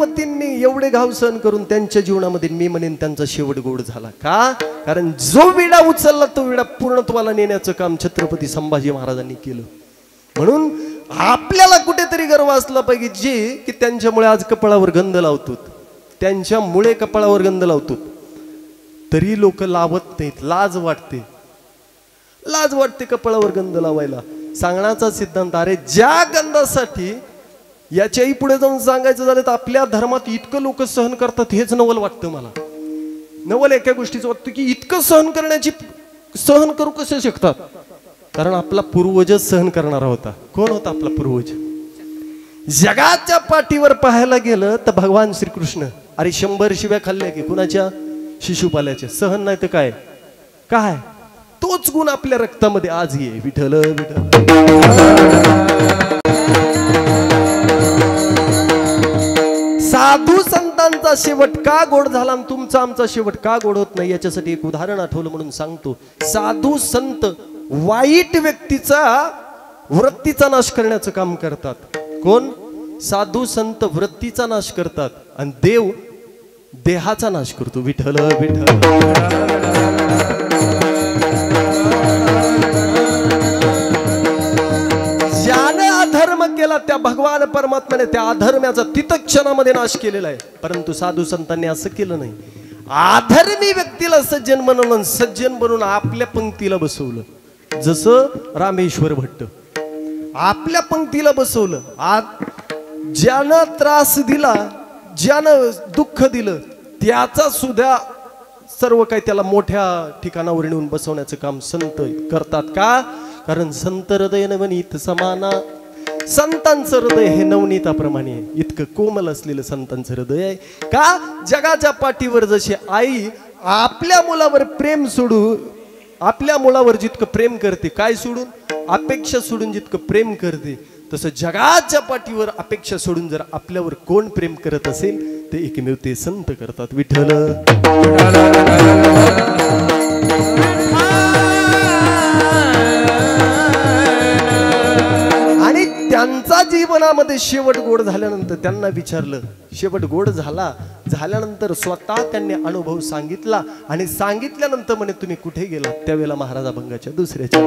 छत्रपतींनी एवढे घाव सहन करून त्यांच्या जीवनामध्ये मी म्हणेन त्यांचा शेवट गोड झाला. का? कारण जो विडा उचलला तो विडा पूर्णत्वाला नेण्याचं काम छत्रपती संभाजी महाराजांनी केलं. म्हणून आपल्याला कुठेतरी गर्व असला पाहिजे जे की त्यांच्यामुळे आज कपाळावर गंध लावतो, त्यांच्यामुळे कपाळावर गंध लावतो, तरी लोक लावत नाहीत. लाज वाटते, लाज वाटते कपाळावर गंध लावायला. सांगण्याचा सिद्धांत, अरे ज्या गंधासाठी याच्याही पुढे जाऊन सांगायचं झालं तर आपल्या धर्मात इतकं लोक सहन करतात हेच नवल वाटतं मला. नवल एका गोष्टीचं वाटतं की इतकं सहन करू कसे शकतात? कारण आपला पूर्वजच सहन करणारा होता. कोण होता आपला पूर्वज? जगाच्या पाठीवर पाहायला गेलं तर भगवान श्रीकृष्ण. अरे 100 शिव्या खाल्ल्या की कुणाच्या? शिशुपाल्याच्या. सहन नाही तर काय काय? तोच गुण आपल्या रक्तामध्ये आजही आहे. विठ्ठल विठ्ठल. साधू संतांचा शेवट का गोड झाला आणि तुमचा आमचा शेवट का गोड होत नाही याच्यासाठी एक उदाहरण आठवलं म्हणून सांगतो. साधू संत वाईट व्यक्तीचा वृत्तीचा नाश करण्याचं काम करतात. कोण? साधू संत वृत्तीचा नाश करतात आणि देव देहाचा नाश करतो. विठ्ठल विठ्ठल. ज्याने अधर्म केला त्या भगवान परमात्म्याने त्या अधर्म्याचा तितक्षणामध्ये नाश केलेला आहे. परंतु साधू संतांनी असं केलं नाही. अधर्मी व्यक्तीला सज्जन बनवलं, सज्जन बनवून आपल्या पंक्तीला बसवलं. जसं रामेश्वर भट्ट आपल्या पंक्तीला बसवलं. ज्यानं त्रास दिला, ज्यानं दुःख दिलं त्याचा सुद्धा सर्व काही त्याला मोठ्या ठिकाणावर नेऊन बसवण्याचं काम संत करतात. का? कारण संत हृदय नवनीत समाना. संतांचं हृदय हे नवनीताप्रमाणे आहे. इतकं कोमल असलेलं संतांचं हृदय आहे. का? जगाच्या पाठीवर जशी आई आपल्या मुलावर प्रेम सोडू, आपल्या मुलावर जितकं प्रेम करते, काय सोडून? अपेक्षा सोडून जितकं प्रेम करते, तसं जगाच्या पाठीवर अपेक्षा सोडून जर आपल्यावर कोण प्रेम करत असेल ते एकमेव ते संत करतात. विठ्ठल. आणि त्यांचा जीवनामध्ये शेवट गोड झाल्यानंतर त्यांना विचारलं, शेवट गोड झाल्यानंतर स्वतः त्यांनी अनुभव सांगितला आणि सांगितल्यानंतर म्हणे तुम्ही कुठे गेला? त्यावेळेला महाराज अभंगाच्या दुसऱ्याच्या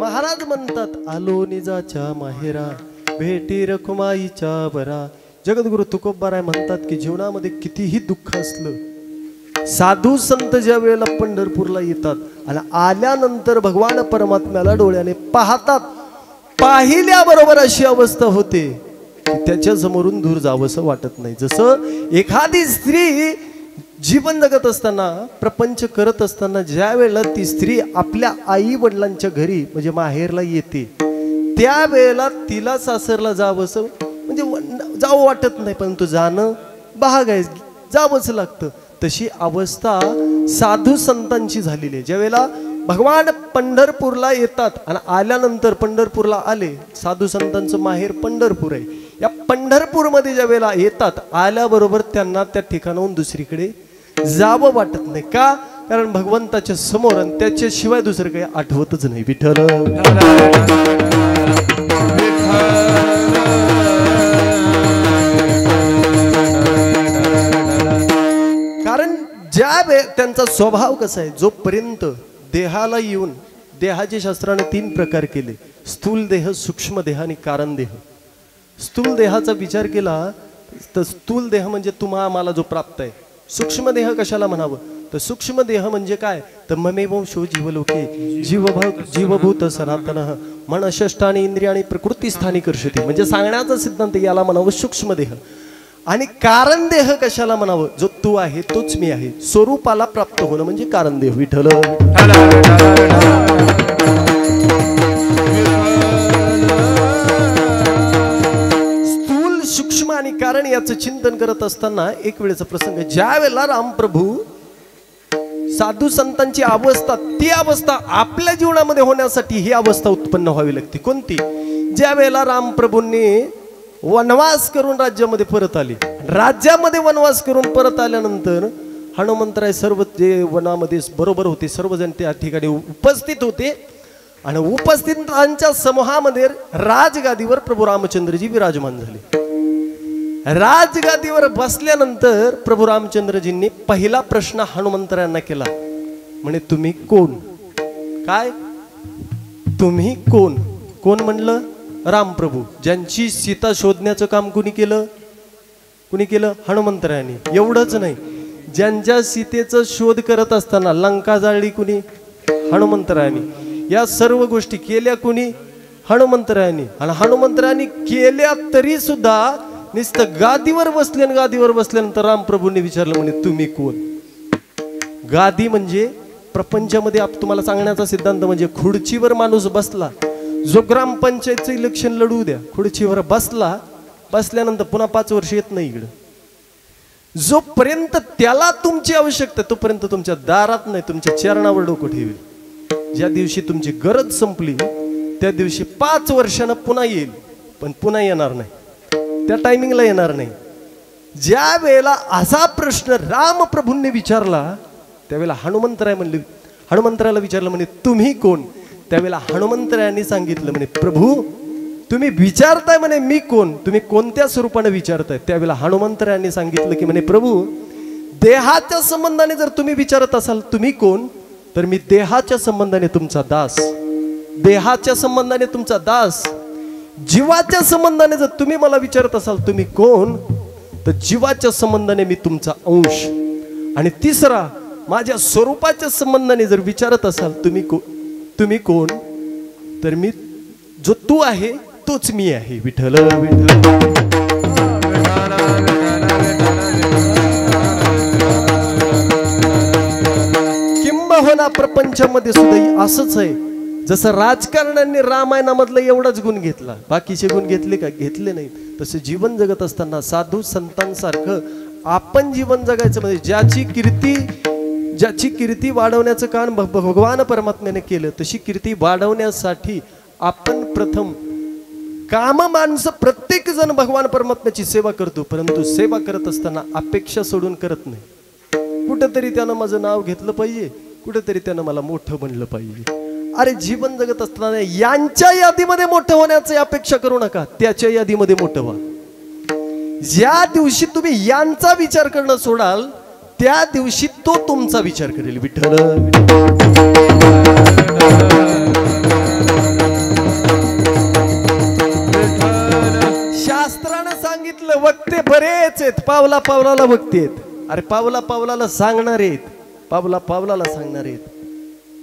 महाराज म्हणतात आलो निजाच्या माहेरा भेटी रखुमाईच्या बरा. जगद्गुरु तुकोबाराय म्हणतात की जीवनामध्ये कितीही दुःख असलं, साधू संत ज्या वेळेला पंढरपूरला येतात आणि आल्यानंतर भगवान परमात्म्याला डोळ्याने पाहतात, पाहिल्याबरोबर अशी अवस्था होते की त्याच्या समोरून दूर जावंसं वाटत नाही. जसं एखादी स्त्री जीवन जगत असताना, प्रपंच करत असताना ज्या वेळेला ती स्त्री आपल्या आई वडिलांच्या घरी म्हणजे माहेरला येते, त्यावेळेला तिला सासरला जावंसं म्हणजे जावं वाटत नाही, परंतु जाणं भाग आहे, जावंच लागतं. तशी अवस्था साधू संतांची झालेली आहे. ज्यावेळेला भगवान पंढरपूरला येतात आणि आल्यानंतर पंढरपूरला आले, साधू संतांचं माहेर पंढरपूर आहे. या पंढरपूरमध्ये ज्या वेळेला येतात, आल्याबरोबर त्यांना त्या ठिकाणाहून दुसरीकडे जावं वाटत नाही. का? कारण भगवंताच्या समोर आणि त्याच्याशिवाय दुसरं काही आठवतच नाही. विठ्ठल कारण ज्या त्यांचा स्वभाव कसा आहे, जोपर्यंत देहाला येऊन, देहाचे शास्त्राने 3 प्रकार केले, स्थूल देह, सूक्ष्म देह आणि कारण देह. स्थूल देहाचा विचार केला तर स्थूल देह म्हणजे तुम्हा आम्हाला जो प्राप्त आहे. सूक्ष्म देह कशाला म्हणावं तर सूक्ष्म देह म्हणजे काय तर ममेवंशो जीवलोके जीवभूत सनातन मन षष्ठानी इंद्रियाणी प्रकृती स्थानी कर्षती, म्हणजे सांगण्याचा सिद्धांत याला म्हणावं सूक्ष्म देह. आणि कारण देह कशाला म्हणावं, जो तू आहे तोच मी आहे, स्वरूपाला प्राप्त होणं म्हणजे कारण देह. विठ्ठल स्थूल, सूक्ष्म आणि कारण याचं चिंतन करत असताना एक वेळेचा प्रसंग, ज्या वेळेला रामप्रभू साधू संतांची अवस्था, ती अवस्था आपल्या जीवनामध्ये होण्यासाठी ही अवस्था उत्पन्न व्हावी लागते. कोणती? ज्या वेळेला रामप्रभूंनी वनवास करून राज्यामध्ये परत आले, राज्यामध्ये वनवास करून परत आल्यानंतर हनुमंतराय सर्व जे वनामध्ये बरोबर होते सर्वजण त्या ठिकाणी उपस्थित होते आणि उपस्थितांच्या समूहामध्ये राजगादीवर प्रभू रामचंद्रजी विराजमान झाले. राजगादीवर बसल्यानंतर प्रभू रामचंद्रजींनी पहिला प्रश्न हनुमंतरायांना केला, म्हणे तुम्ही कोण? काय तुम्ही कोण? कोण म्हणलं? रामप्रभू. ज्यांची सीता शोधण्याचं काम कुणी केलं? कुणी केलं? हनुमंतरायांनी. एवढंच नाही, ज्यांच्या सीतेचा शोध करत असताना लंका जाळली कुणी? हनुमंतरायांनी. या सर्व गोष्टी केल्या कुणी? हनुमंतरायांनी. आणि हनुमंतरायांनी केल्या तरी सुद्धा नुसतं गादीवर बसले आणि गादीवर बसल्यानंतर रामप्रभूंनी विचारलं, म्हणे तुम्ही कोण? गादी म्हणजे प्रपंचामध्ये तुम्हाला सांगण्याचा सिद्धांत म्हणजे खुर्चीवर माणूस बसला, जो ग्रामपंचायतचं इलेक्शन लढवू द्या, खुर्चीवर बसला, बसल्यानंतर पुन्हा 5 वर्ष येत नाही इकडं. जोपर्यंत त्याला तुमची आवश्यकता तोपर्यंत तुमच्या दारात नाही, तुमच्या चरणावर डोकं ठेवेल. ज्या दिवशी तुमची गरज संपली त्या दिवशी 5 वर्षानं पुन्हा येईल, पण पुन्हा येणार नाही, त्या टायमिंगला येणार नाही. ज्या वेळेला असा प्रश्न रामप्रभूंनी विचारला त्यावेळेला हनुमंतराय म्हणले, हनुमंतरायाला विचारलं म्हणे तुम्ही कोण? त्यावेळेला हनुमंतरायांनी सांगितलं, म्हणे प्रभू तुम्ही विचारताय म्हणे मी कोण, तुम्ही कोणत्या स्वरूपाने विचारताय? त्यावेळेला हनुमंतरायांनी सांगितलं की म्हणे प्रभू देहाच्या संबंधाने जर तुम्ही विचारत असाल तुम्ही कोण, तर मी देहाच्या संबंधाने तुमचा दास, देहाच्या संबंधाने तुमचा दास. जीवाच्या संबंधाने जर तुम्ही मला विचारत असाल तुम्ही कोण, तर जीवाच्या संबंधाने मी तुमचा अंश. आणि तिसरा, माझ्या स्वरूपाच्या संबंधाने जर विचारत असाल तुम्ही कोण, तर मी जो तू आहे तोच मी आहे. विठ्ठल विठ्ठल. किंबहुना प्रपंचामध्ये सुद्धा असंच आहे. जसं राजकारण्यांनी रामायणामधलं एवढाच गुण घेतला, बाकीचे गुण घेतले का? घेतले नाही. तसे जीवन जगत असताना साधू संतांसारखं आपण जीवन जगायचं म्हणजे ज्याची कीर्ती वाढवण्याचं काम भगवान परमात्म्याने केलं, तशी कीर्ती वाढवण्यासाठी आपण प्रथम काम माणसं प्रत्येक जण भगवान परमात्म्याची सेवा करतो, परंतु सेवा करत असताना अपेक्षा सोडून करत नाही. कुठेतरी त्यानं माझं नाव घेतलं पाहिजे, कुठेतरी त्यानं मला मोठं बनलं पाहिजे. अरे जीवन जगत असताना यांच्या यादीमध्ये मोठं होण्याची अपेक्षा करू नका, त्याच्या यादीमध्ये मोठं व्हा. ज्या दिवशी तुम्ही यांचा विचार करणं सोडाल त्या दिवशी तो तुमचा विचार करेल. विठ्ठल. आहेत, पावला पावलाला भक्ती आहेत. अरे पावला पावलाला सांगणारे आहेत, पावला पावलाला सांगणारे आहेत.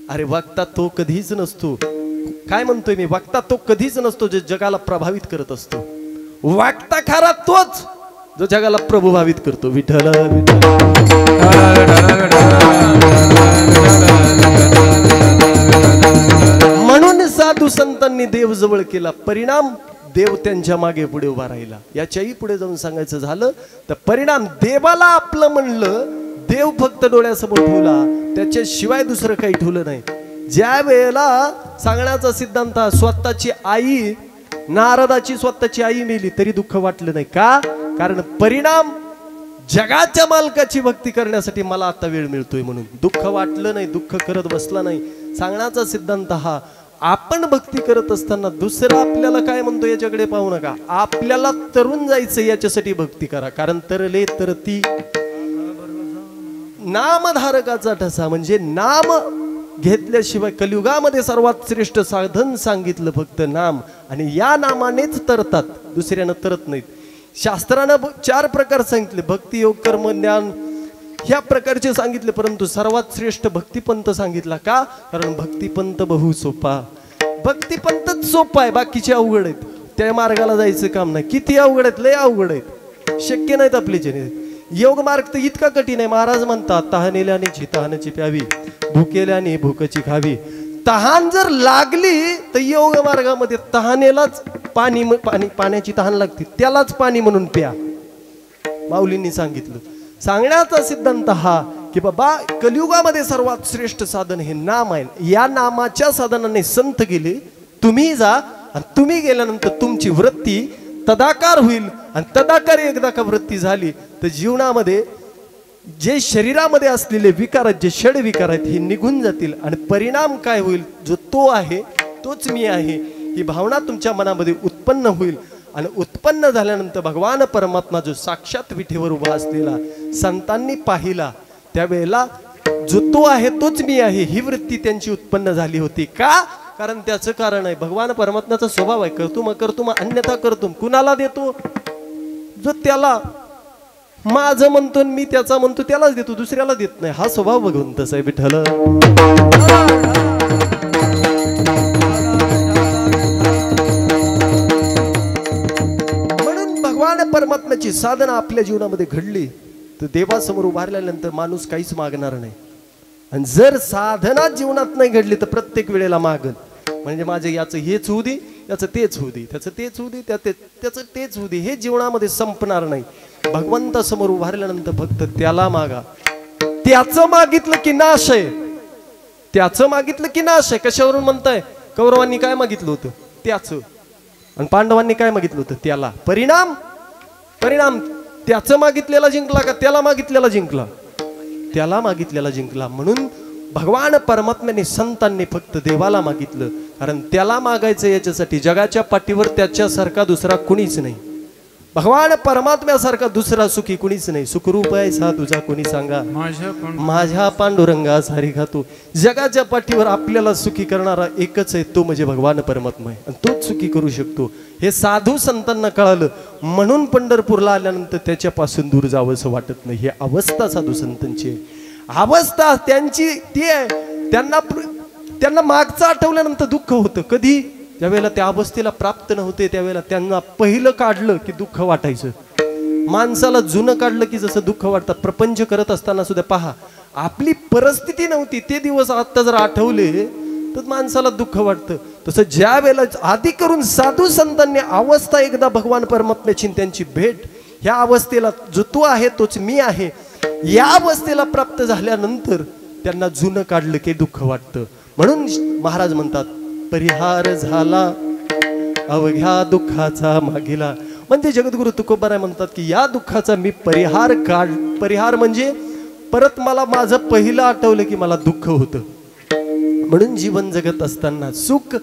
अरे वक्ता तो कधीच नसतो, काय म्हणतोय मी, वक्ता तो कधीच नसतो जो जगाला प्रभावित करत असतो. वक्ता खरा तोच जो जगाला प्रभावित करतो. विठ्ठल म्हणून साधू संतांनी देव जवळ केला, परिणाम देव त्यांच्या मागे पुढे उभा राहिला. याच्याही पुढे जाऊन सांगायचं झालं तर परिणाम देवाला आपलं म्हणलं, देव फक्त डोळ्यासमोर ठेवला, त्याच्याशिवाय दुसरं काही ठेवलं नाही. ज्या वेळेला सांगण्याचा सिद्धांत, स्वतःची आई, नारदाची स्वतःची आई मेली तरी दुःख वाटलं नाही. का? कारण परिणाम जगाच्या मालकाची भक्ती करण्यासाठी मला आता वेळ मिळतोय म्हणून दुःख वाटलं नाही, दुःख करत बसला नाही. सांगण्याचा सिद्धांत हा, आपण भक्ती करत असताना दुसरा आपल्याला काय म्हणतो याच्याकडे पाहू नका, आपल्याला तरुण जायचं याच्यासाठी भक्ती करा. कारण तरले तरती नामधारकाचा ठसा, म्हणजे नाम घेतल्याशिवाय कलियुगामध्ये सर्वात श्रेष्ठ साधन सांगितलं फक्त नाम, आणि या नामानेच तरतात, दुसऱ्यानं तरत नाहीत. शास्त्रानं 4 प्रकार सांगितले, भक्ती, योग, कर्म, ज्ञान, ह्या प्रकारचे सांगितले, परंतु सर्वात श्रेष्ठ भक्तिपंथ सांगितला. का? कारण भक्तिपंथ बहु सोपा, भक्तिपंथच सोपा आहे, बाकीचे अवघड आहेत. त्या मार्गाला जायचं काम नाही. किती अवघड आहेत, लय अवघड आहेत, शक्य नाहीत आपल्याच्याने. योग मार्ग तर इतका कठीण आहे. महाराज म्हणतात, तहानेल्याने तहानची प्यावी, भुकेल्याने भूकची खावी. तहान जर लागली तर योग मार्गामध्ये तहानेलाच पाण्याची तहान लागते, त्यालाच पाणी म्हणून प्या, माऊलींनी सांगितलं. सांगण्याचा सिद्धांत हा की बाबा कलियुगामध्ये सर्वात श्रेष्ठ साधन हे नाम आहे. या नामाच्या साधनाने संत गेले, तुम्ही जा, आणि तुम्ही गेल्यानंतर तुमची वृत्ती तदाकार होईल, आणि तदाकार एकदा का वृत्ती झाली तर जीवनामध्ये जे शरीरामध्ये असलेले विकार आहेत, जे षड विकार आहेत, हे निघून जातील. आणि परिणाम काय होईल, जो तो आहे तोच मी आहे ही भावना तुमच्या मनामध्ये उत्पन्न होईल. आणि उत्पन्न झाल्यानंतर भगवान परमात्मा जो साक्षात विठेवर उभा असलेला संतांनी पाहिला, त्यावेळेला जो तो आहे तोच मी आहे ही वृत्ती त्यांची उत्पन्न झाली होती. का? कारण त्याचं कारण आहे, भगवान परमात्म्याचा स्वभाव आहे, कर्तुम अकर्तुम अन्यथा कर्तुम. कुणाला देतो? जो त्याला माझं म्हणतो, मी त्याचा म्हणतो, त्यालाच देतो, दुसऱ्याला देत नाही. हा स्वभाव भगवंतच आहे. विठ्ठल म्हणून भगवान परमात्म्याची साधना आपल्या जीवनामध्ये घडली तर देवासमोर उभारल्यानंतर माणूस काहीच मागणार नाही. आणि जर साधना जीवनात नाही घडली तर प्रत्येक वेळेला मागल, म्हणजे माझे याचं हेच होऊ दे, याचं तेच होऊ दे, त्याचं तेच होऊ दे, त्याचं तेच होऊ दे, हे जीवनामध्ये संपणार नाही. भगवंतासमोर उभारल्यानंतर फक्त त्याला मागा. त्याचं मागितलं की नाश आहे, त्याचं मागितलं की नाश आहे. कशावरून म्हणताय? कौरवांनी काय मागितलं होतं? त्याचं. आणि पांडवांनी काय मागितलं होतं? त्याला. परिणाम त्याचं मागितलेला जिंकला का त्याला मागितलेला जिंकला? त्याला मागितलेला जिंकला. म्हणून भगवान परमात्म्याने संतांनी फक्त देवाला मागितलं, कारण त्याला मागायचं याच्यासाठी जगाच्या पाठीवर त्याच्यासारखा दुसरा कुणीच नाही. भगवान परमात्म्यासारखा दुसरा सुखी कुणीच नाही. सुखरूप आहे सा तुझा कोणी सांगा, माझ्या पांडुरंगा सारी खातो. जगाच्या पाठीवर आपल्याला सुखी करणारा एकच आहे, तो म्हणजे भगवान परमात्मा आहे, आणि तोच सुखी करू शकतो. हे साधू संतांना कळालं, म्हणून पंढरपूरला आल्यानंतर त्याच्यापासून दूर जावंसं वाटत नाही. ही अवस्था साधू संतांची आहे. अवस्था त्यांची ती आहे. त्यांना मागचं आठवल्यानंतर दुःख होतं. कधी? ज्यावेळेला त्या अवस्थेला प्राप्त नव्हते त्यावेळेला त्यांना पहिलं काढलं की दुःख वाटायचं. माणसाला जुनं काढलं की जसं दुःख वाटतं. प्रपंच करत असताना सुद्धा पहा, आपली परिस्थिती नव्हती ते दिवस आता जर आठवले तर माणसाला दुःख वाटतं. तसं ज्या वेळेला आधी करून साधू संतांनी अवस्था एकदा भगवान परमात्म्याची त्यांची भेट, ह्या अवस्थेला जो तो आहे तोच मी आहे, या अवस्थेला प्राप्त झाल्यानंतर त्यांना जुनं काढलं की दुःख वाटतं. म्हणून महाराज म्हणतात, परिहार झाला अवघ्या दुःखाचा मागेला. म्हणजे जगद्गुरु तुकोबाराय म्हणतात की या दुःखाचा मी परिहार म्हणजे परत मला माझं पहिलं आठवलं की मला दुःख होतं. म्हणून जीवन जगत असताना सुख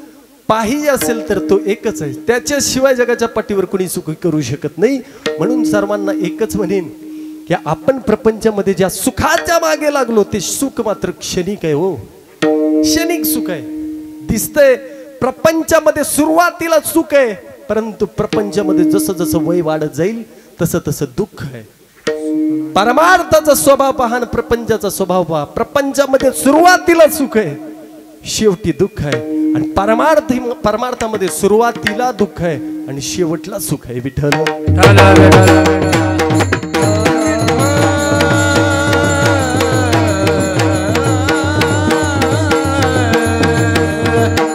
पाहिजे असेल तर तो एकच आहे, त्याच्याशिवाय जगाच्या पाठीवर कोणी सुख करू शकत नाही. म्हणून सर्वांना एकच म्हणेन की आपण प्रपंचामध्ये ज्या सुखाच्या मागे लागलो ते सुख मात्र क्षणिक आहे. हो, क्षणिक सुख आहे. दिसतंय प्रपंचामध्ये सुरुवातीला सुख आहे, परंतु प्रपंचामध्ये जसं जसं वय वाढत जाईल तसं तसं दुःख आहे. परमार्थाचा स्वभाव पहा आणि प्रपंचाचा स्वभाव पहा. प्रपंचामध्ये सुरुवातीला सुख आहे, शेवटी दुःख आहे. आणि परमार्थामध्ये सुरुवातीला दुःख आहे आणि शेवटला सुख आहे. विठ्ठल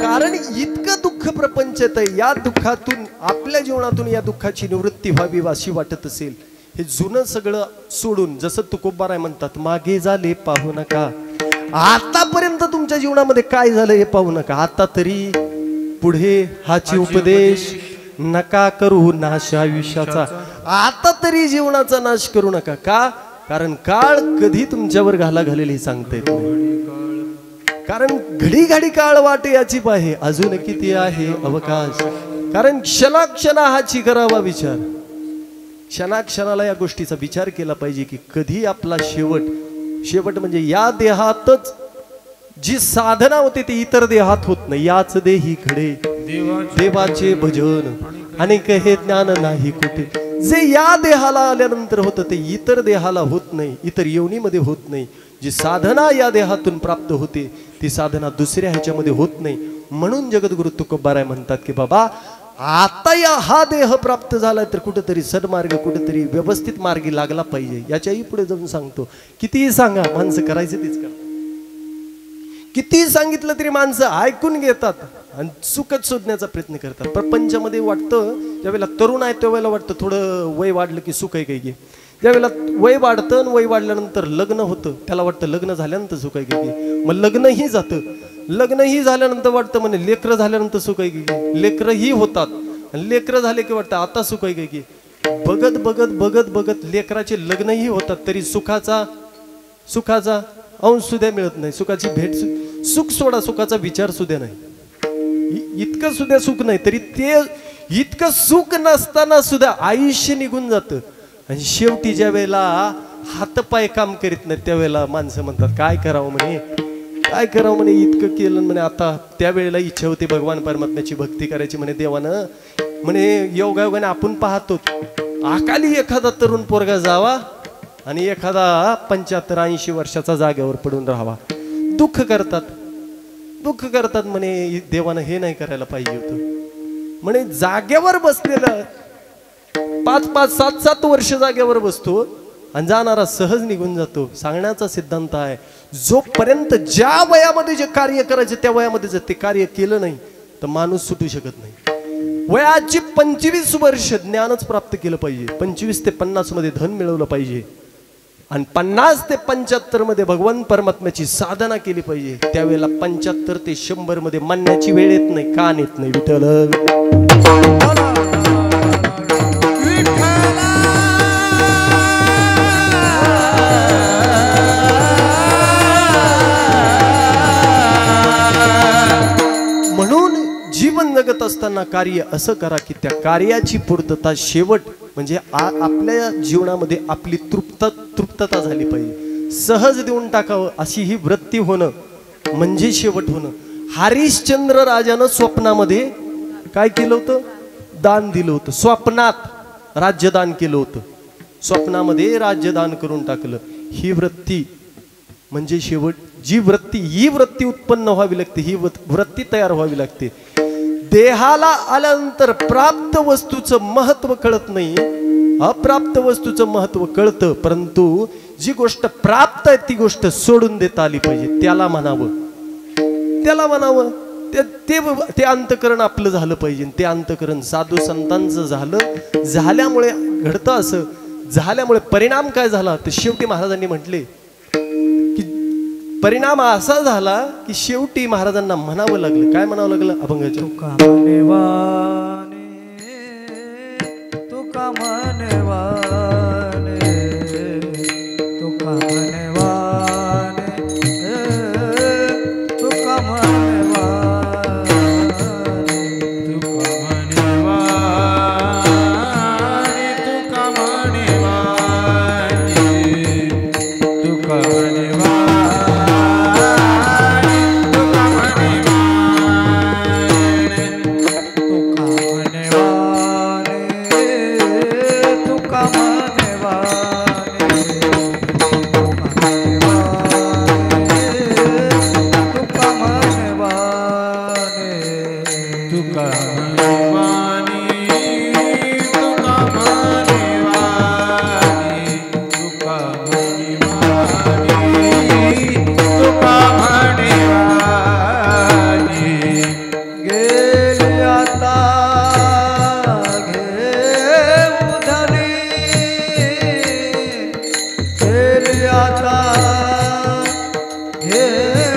कारण इतकं दुःख प्रपंचात आहे. या दुःखातून आपल्या जीवनातून या दुःखाची निवृत्ती व्हावी अशी वाटत असेल, हे जुनं सगळं सोडून, जसं तुकोबाराय म्हणतात, मागे झाले पाहू नका. आतापर्यंत तुमच्या जीवनामध्ये काय झालं हे पाहू नका. आता तरी पुढे हाची उपदेश नका करू नाश आयुष्याचा. आता तरी जीवनाचा नाश करू नका. का? कारण काळ कधी तुमच्यावर घाला घालेल हे सांगता येत नाही. कारण घडी घडी काळ वाटे याची पाहे, अजून किती आहे अवकाश. कारण क्षणाक्षणा हाची करावा विचार. क्षणाक्षणाला या गोष्टीचा विचार केला पाहिजे की कधी आपला शेवट म्हणजे या देहातच जी साधना होते ती इतर देहात होत नाही. याच देही खडे देवाचे भजन आणि हे ज्ञान नाही कुठे. जे या देहाला आल्यानंतर होतं ते इतर देहाला होत नाही, इतर योनीमध्ये होत नाही. जी साधना या देहातून प्राप्त होते ती साधना दुसऱ्या ह्याच्यामध्ये होत नाही. म्हणून जगद्गुरु तुकोबाराय म्हणतात की बाबा, आता हा देह प्राप्त झाला तर कुठेतरी सन्मार्ग, कुठेतरी व्यवस्थित मार्गी लागला पाहिजे. याच्याही पुढे जाऊन सांगतो, कितीही सांगा माणसं करायचं तीच करतात. कितीही सांगितलं तरी माणसं ऐकून घेतात आणि सुखच शोधण्याचा प्रयत्न करतात. प्रपंचामध्ये वाटतं, ज्यावेळेला तरुण आहे त्यावेळेला वाटतं थोडं वय वाढलं की सुख आहे काही. ज्यावेळेला वय वाढतं, वय वाढल्यानंतर लग्न होतं, त्याला वाटतं लग्न झाल्यानंतर सुख आहे काही. मग लग्नही जातं, लग्नही झाल्यानंतर वाटतं म्हणे लेकरं झाल्यानंतर सुख आहे की. लेकरंही होतात आणि लेकरं झाले की वाटतं आता सुख आहे की. बघत बघत बघत बघत लेकराचे लग्नही होतात तरी सुखाचा अंश सुद्धा मिळत नाही. सुखाची भेट, सुख सोडा, सुखाचा विचार सुद्धा नाही. इतकं सुद्धा सुख नाही तरी ते इतकं सुख नसताना सुद्धा आयुष्य निघून जातं. आणि शेवटी ज्या वेळेला हातपाय काम करीत नाही त्यावेळेला माणसं म्हणतात काय करावं म्हणे, इतकं केलं म्हणे. आता त्यावेळेला इच्छा होती भगवान परमात्म्याची भक्ती करायची म्हणे. देवानं म्हणे योगायोगाने आपण पाहतो अकाली एखादा तरुण पोरगा जावा आणि एखादा 75-80 वर्षाचा जागेवर पडून राहावा. दुःख करतात म्हणे. देवानं हे नाही करायला पाहिजे होतं म्हणे. जागेवर बसलेलं 5-5, 7-7 वर्ष जागेवर बसतो आणि जाणारा सहज निघून जातो. सांगण्याचा सिद्धांत आहे, जोपर्यंत ज्या वयामध्ये जे कार्य करायचे त्या वयामध्ये जर ते कार्य केलं नाही तर माणूस सुटू शकत नाही. वयाची 25 वर्ष ज्ञानच प्राप्त केलं पाहिजे, 25 ते 50 मध्ये धन मिळवलं पाहिजे आणि 50 ते 75 मध्ये भगवान परमात्म्याची साधना केली पाहिजे. त्यावेळेला 75 ते 100 मध्ये मानण्याची वेळ येत नाही, कान येत नाही. विठ्ठल जीवन जगत असताना कार्य असं करा की त्या कार्याची पूर्तता शेवट म्हणजे आपल्या जीवनामध्ये आपली तृप्तता झाली पाहिजे. सहज देऊन टाकावं अशी ही वृत्ती होणं म्हणजे शेवट होणं. हरिश्चंद्र राजानं स्वप्नामध्ये काय केलं होतं? दान दिलं होतं. स्वप्नात राज्यदान केलं होतं, स्वप्नामध्ये राज्यदान करून टाकलं. ही वृत्ती म्हणजे शेवट. ही वृत्ती उत्पन्न व्हावी लागते, ही वृत्ती तयार व्हावी लागते. देहाला आल्यानंतर प्राप्त वस्तूचं महत्व कळत नाही, अप्राप्त वस्तूचं महत्व कळतं. परंतु जी गोष्ट प्राप्त आहे ती गोष्ट सोडून देता आली पाहिजे. त्याला म्हणावं ते अंतकरण आपलं झालं पाहिजे. ते अंतकरण साधू संतांचं झाल्यामुळे घडतं. असं झाल्यामुळे परिणाम काय झाला तर शेवटी महाराजांनी म्हटले परिणाम असा झाला की शेवटी महाराजांना म्हणावं लागलं. काय म्हणावं लागलं? अभंगाच्या तुका म्हणेवाने तुका म्हणेवाने तुका म्हणेवाने तुका म्हणेवाने तुका म्हणेवाने तुका म्हणेवाने तुका म्हणेवाने तुका तुका वाणी तुका वाणी तुका वाणी तुका वाणी गेली आता घेऊ धनी गेली आता घेऊ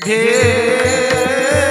घे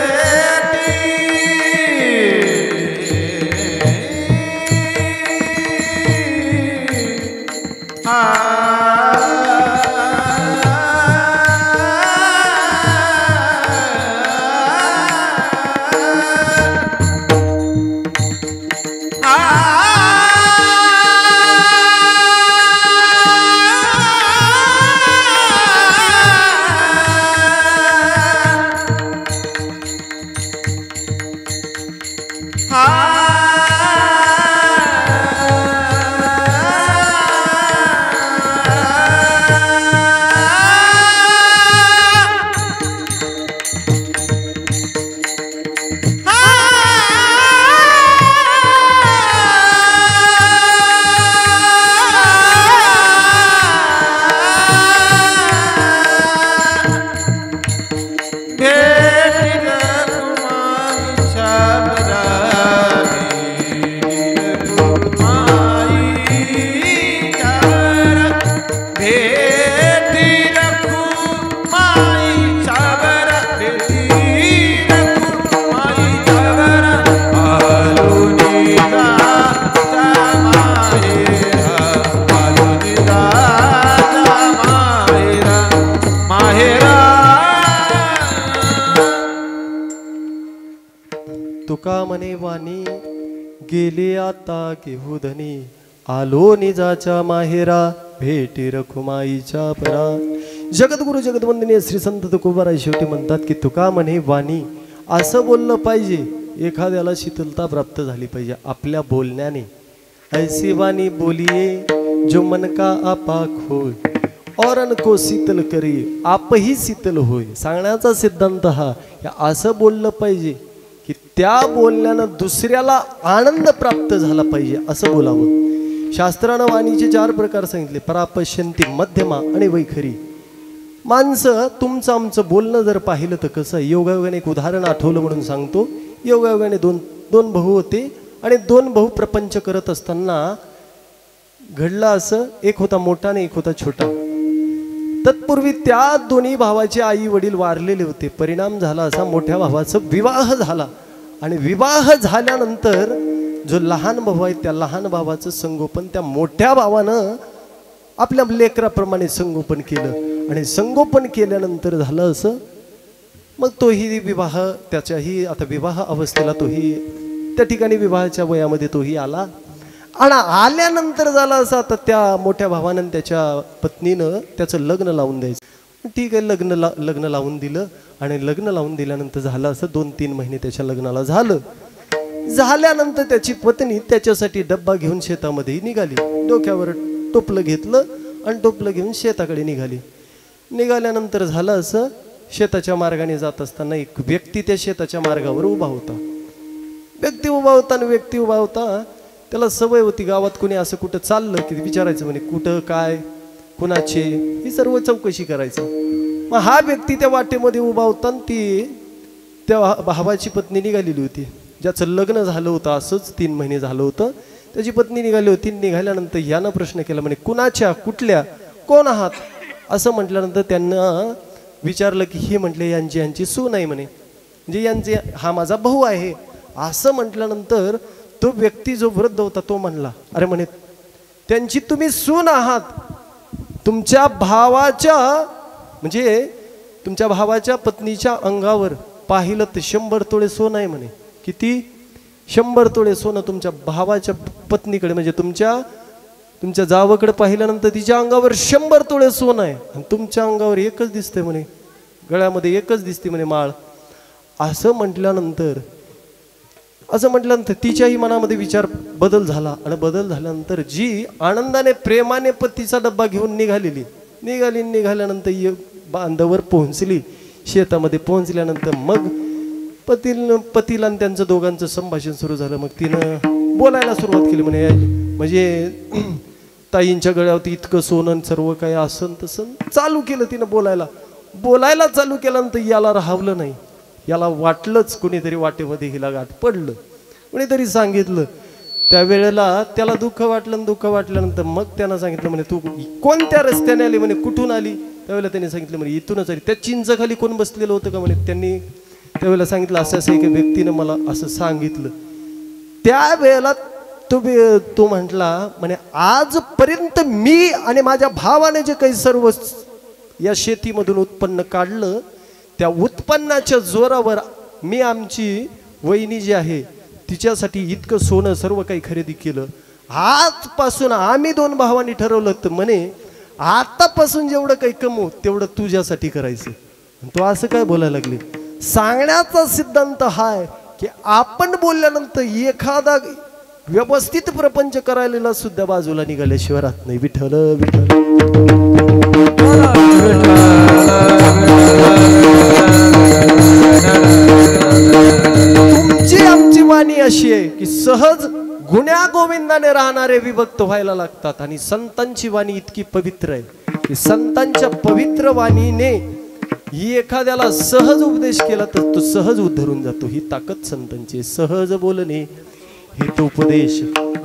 तुका म्हणे वाणी गेले आता घेऊ धनी, आलो निजाच्या माहेरा भेटी रखुमाईच्या परा. जगद्गुरु जगदवंदनीय श्री संत तुकोबाराय शेवटी म्हणतात की तुका म्हणे वाणी, असं बोललं पाहिजे एखाद्याला शीतलता प्राप्त झाली पाहिजे आपल्या बोलण्याने. ऐसी वाणी बोलिये जो मन का आपाक होय, औरन को शीतल करी आपही शीतल होय. सांगण्याचा सिद्धांत हा असं बोललं पाहिजे की त्या बोलण्यानं दुसऱ्याला आनंद प्राप्त झाला पाहिजे असं बोलावं. शास्त्रानं वाणीचे 4 प्रकार सांगितले, परापश्यंती, मध्यमा आणि वैखरी. माणसं तुमचं आमचं बोलणं जर पाहिलं तर कसं, योगायोगाने एक उदाहरण आठवलं म्हणून सांगतो. योगायोगाने दोन भाऊ होते आणि 2 भाऊ प्रपंच करत असताना घडलं असं, एक होता मोठा आणि एक होता छोटा. तत्पूर्वी त्या दोन्ही भावाचे आई वडील वारलेले होते. परिणाम झाला असा, मोठ्या भावाचा विवाह झाला आणि विवाह झाल्यानंतर जो लहान भाऊ आहे त्या लहान भावाचं संगोपन त्या मोठ्या भावानं आपल्या लेकराप्रमाणे संगोपन केलं आणि संगोपन केल्यानंतर झालं असं, मग तोही विवाह, त्याच्याही आता विवाह अवस्थेला तोही त्या ठिकाणी विवाहाच्या वयामध्ये तोही आला आणि आल्यानंतर झालं असं, आता त्या मोठ्या भावानं त्याच्या पत्नीनं त्याचं लग्न लावून द्यायचं. ठीक आहे, लग्न लावून दिलं आणि लग्न लावून दिल्यानंतर झालं असं 2-3 महिने त्याच्या लग्नाला झाल्यानंतर त्याची पत्नी त्याच्यासाठी डब्बा घेऊन शेतामध्ये निघाली. डोक्यावर टोपलं घेतलं आणि टोपलं घेऊन शेताकडे निघाल्यानंतर झालं असं, शेताच्या मार्गाने जात असताना एक व्यक्ती त्या शेताच्या मार्गावर उभा होता. व्यक्ती उभा होता त्याला सवय होती, गावात कोणी असं कुठं चाललं की विचारायचं, म्हणे कुठं काय कुणाचे, ही सर्व चौकशी करायचं. मग हा व्यक्ती त्या वाटेमध्ये उभा होता आणि ती त्या भावाची पत्नी निघालेली होती, ज्याचं लग्न झालं होतं असंच 3 महिने झालं होतं. त्याची पत्नी निघाली होती. निघाल्यानंतर यानं प्रश्न केला, म्हणे कुणाच्या, कुठल्या, कोण आहात असं म्हटल्यानंतर त्यांना विचारलं की ही म्हटले यांची सून आहे म्हणे, म्हणजे यांचे हा माझा भाऊ आहे असं म्हटल्यानंतर तो व्यक्ती जो वृद्ध होता तो म्हणला, अरे म्हणे त्यांची तुम्ही सून आहात, तुमच्या भावाच्या पत्नीच्या अंगावर पाहिलं तर 100 तोळे सोनं आहे म्हणे. किती? 100 तोळे सोनं तुमच्या भावाच्या पत्नीकडे, म्हणजे तुमच्या जावकडे पाहिल्यानंतर तिच्या अंगावर 100 तोळे सोनं आहे आणि तुमच्या अंगावर एकच दिसते म्हणे, गळ्यामध्ये एकच दिसते म्हणे माळ. असं म्हटल्यानंतर तिच्याही मनामध्ये विचार बदल झाला आणि बदल झाल्यानंतर जी आनंदाने प्रेमाने पतीचा डब्बा घेऊन निघाल्यानंतर बांधावर पोहोचली. शेतामध्ये पोहोचल्यानंतर मग पतीला आणि त्यांचं दोघांचं संभाषण सुरू झालं. मग तिनं बोलायला सुरुवात केली, म्हणजे ताईंच्या गळ्यावरती इतकं सोनं सर्व काही असं तसं चालू केलं तिनं बोलायला चालू केल्यानंतर याला राहवलं नाही. याला वाटलंच कुणीतरी वाटेमध्ये हिला गाठ पडलं, कुणीतरी सांगितलं. त्यावेळेला त्याला दुःख वाटल्यानंतर मग त्यानं सांगितलं, म्हणे तू कोणत्या रस्त्याने आली, म्हणे कुठून आली. त्यावेळेला त्यांनी सांगितलं, म्हणे इथूनच आली. त्या चिंचखाली कोण बसलेलं होतं का म्हणे. त्यांनी त्यावेळेला सांगितलं, असं एका व्यक्तीनं मला असं सांगितलं. त्यावेळेला तो म्हटला, म्हणे आजपर्यंत मी आणि माझ्या भावाने जे काही सर्व या शेतीमधून उत्पन्न काढलं, त्या उत्पन्नाच्या जोरावर मी आमची वहिनी जी आहे तिच्यासाठी इतकं सोनं सर्व काही खरेदी केलं. आजपासून आम्ही 2 भावांनी ठरवलं तर म्हणे आतापासून जेवढं काही कमवू तेवढं तुझ्यासाठी करायचं. तो असं काय बोलायला लागले. सांगण्याचा सिद्धांत हा आहे की आपण बोलल्यानंतर एखादा व्यवस्थित प्रपंच करायला सुद्धा बाजूला निघाल्याशिवाय राहत नाही. विठ्ठल विठ्ठल. तुमची आमची वाणी अशी आहे की सहज गुण्या गोविंदाने राहणारे विभक्त व्हायला लागतात आणि संतांची वाणी इतकी पवित्र आहे की संतांच्या पवित्र वाणीने ही एखाद्याला सहज उपदेश केला तर तो सहज उद्धरून जातो. ही ताकद संतांची. सहज बोलणे हे तो उपदेश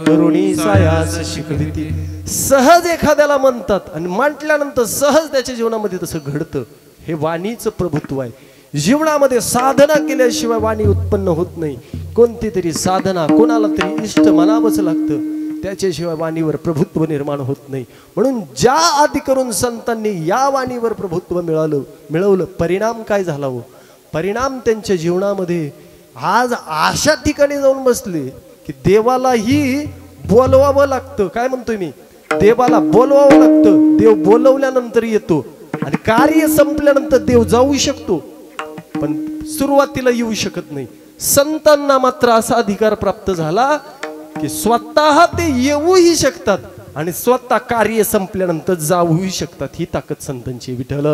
करुणी सायास शिकविती. सहज एखाद्याला म्हणतात आणि म्हटल्यानंतर सहज त्याच्या जीवनामध्ये तसं घडतं. हे वाणीचं प्रभुत्व आहे. जीवनामध्ये साधना केल्याशिवाय वाणी उत्पन्न होत नाही. कोणती तरी साधना कोणाला तरी इष्ट मानावंच लागतं, त्याच्याशिवाय वाणीवर प्रभुत्व निर्माण होत नाही. म्हणून ज्या आधी करून संतांनी या वाणीवर प्रभुत्व मिळवलं, परिणाम काय झाला हो. परिणाम त्यांच्या जीवनामध्ये आज अशा ठिकाणी जाऊन बसले की देवालाही बोलवावं लागतं. काय म्हणतोय मी, देवाला बोलवावं लागतं. देव बोलवल्यानंतर येतो आणि कार्य संपल्यानंतर देव जाऊ शकतो, पण सुरुवातीला येऊ शकत नाही. संतांना मात्र असा अधिकार प्राप्त झाला की स्वतः ते येऊही शकतात आणि स्वतः कार्य संपल्यानंतर जाऊही शकतात. ही ताकद संतांची. विठ्ठल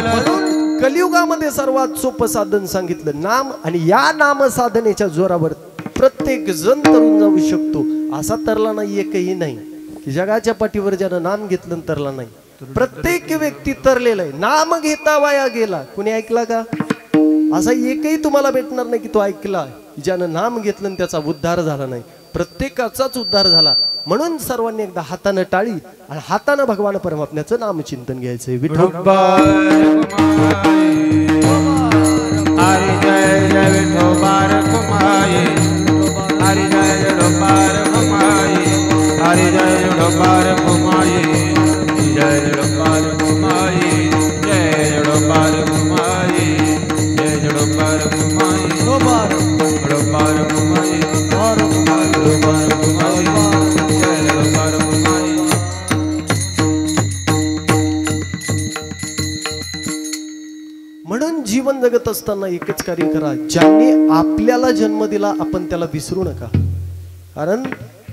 म्हणून कलियुगामध्ये सर्वात सोपं साधन सांगितलं नाम, आणि या नाम साधनेच्या जोरावर प्रत्येक जण तरुण जाऊ शकतो. असा तरला नाही, एकही नाही की जगाच्या पाठीवर ज्यानं नाम घेतलं तरला नाही. प्रत्येक व्यक्ती तरलेला आहे. नाम घेता वाया गेला, कुणी ऐकला का? असा एकही तुम्हाला भेटणार नाही की तो ऐकला ज्यानं नाम घेतलं आणि त्याचा उद्धार झाला नाही. प्रत्येकाचाच उद्धार झाला. म्हणून सर्वांनी एकदा हातानं टाळी आणि हातानं भगवान परमात्म्याचं नामचिंतन घ्यायचंय. विठोबा हरी जय जय विठोबा रखुमाई, हरी जय विठोबा रखुमाई, हरी जय विठोबा रखुमाई, जय विठोबा रखुमाई, जय विठोबा रखुमाई, जय विठोबा रखुमाई, विठोबा रखुमाई, विठोबा रखुमाई, जय विठोबा रखुमाई. म्हणून जीवन जगत असताना एकच कार्य करा, ज्यांनी आपल्याला जन्म दिला आपण त्याला विसरू नका. कारण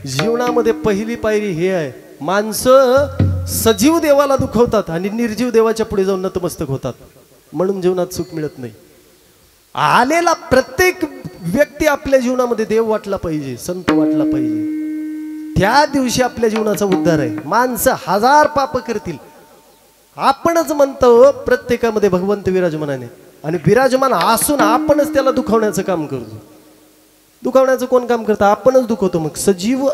जीवनामध्ये पहिली पायरी हे आहे, माणसं सजीव देवाला दुखवतात आणि निर्जीव देवाच्या पुढे जाऊन नतमस्तक होतात. म्हणून जीवनात सुख मिळत नाही. आलेला प्रत्येक व्यक्ती आपल्या जीवनामध्ये देव वाटला पाहिजे, संत वाटला पाहिजे. त्या दिवशी आपल्या जीवनाचा उद्धार आहे. माणसं हजार पाप करतील, आपणच म्हणतो प्रत्येकामध्ये भगवंत विराजमान आहे, आणि विराजमान असून आपणच त्याला दुखवण्याचं काम करतो. दुखवण्याचं कोण काम करतं? आपणच दुखवतो. मग सजीव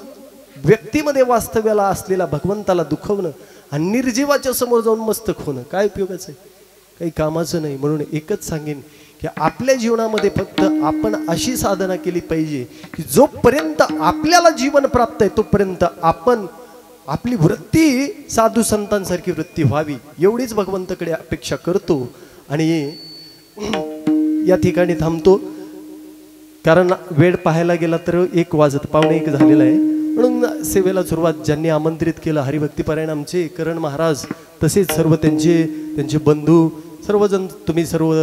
व्यक्तीमध्ये वास्तव्याला असलेला भगवंताला दुखवणं आणि निर्जीवाच्या समोर जाऊन मस्तक होणं काय उपयोगाचं आहे? काही कामाचं नाही. म्हणून एकच सांगेन की आपल्या जीवनामध्ये फक्त आपण अशी साधना केली पाहिजे की जोपर्यंत आपल्याला जीवन प्राप्त आहे तोपर्यंत आपण आपली वृत्ती साधू संतांसारखी वृत्ती व्हावी, एवढीच भगवंताकडे अपेक्षा करतो. आणि या ठिकाणी थांबतो, कारण वेळ पाहायला गेला तर 1 वाजत 1:15 झालेला आहे. म्हणून सेवेला सुरुवात ज्यांनी आमंत्रित केलं, हरिभक्तीपरायण आमचे करण महाराज, तसेच सर्व त्यांचे बंधू, सर्वजण, तुम्ही सर्व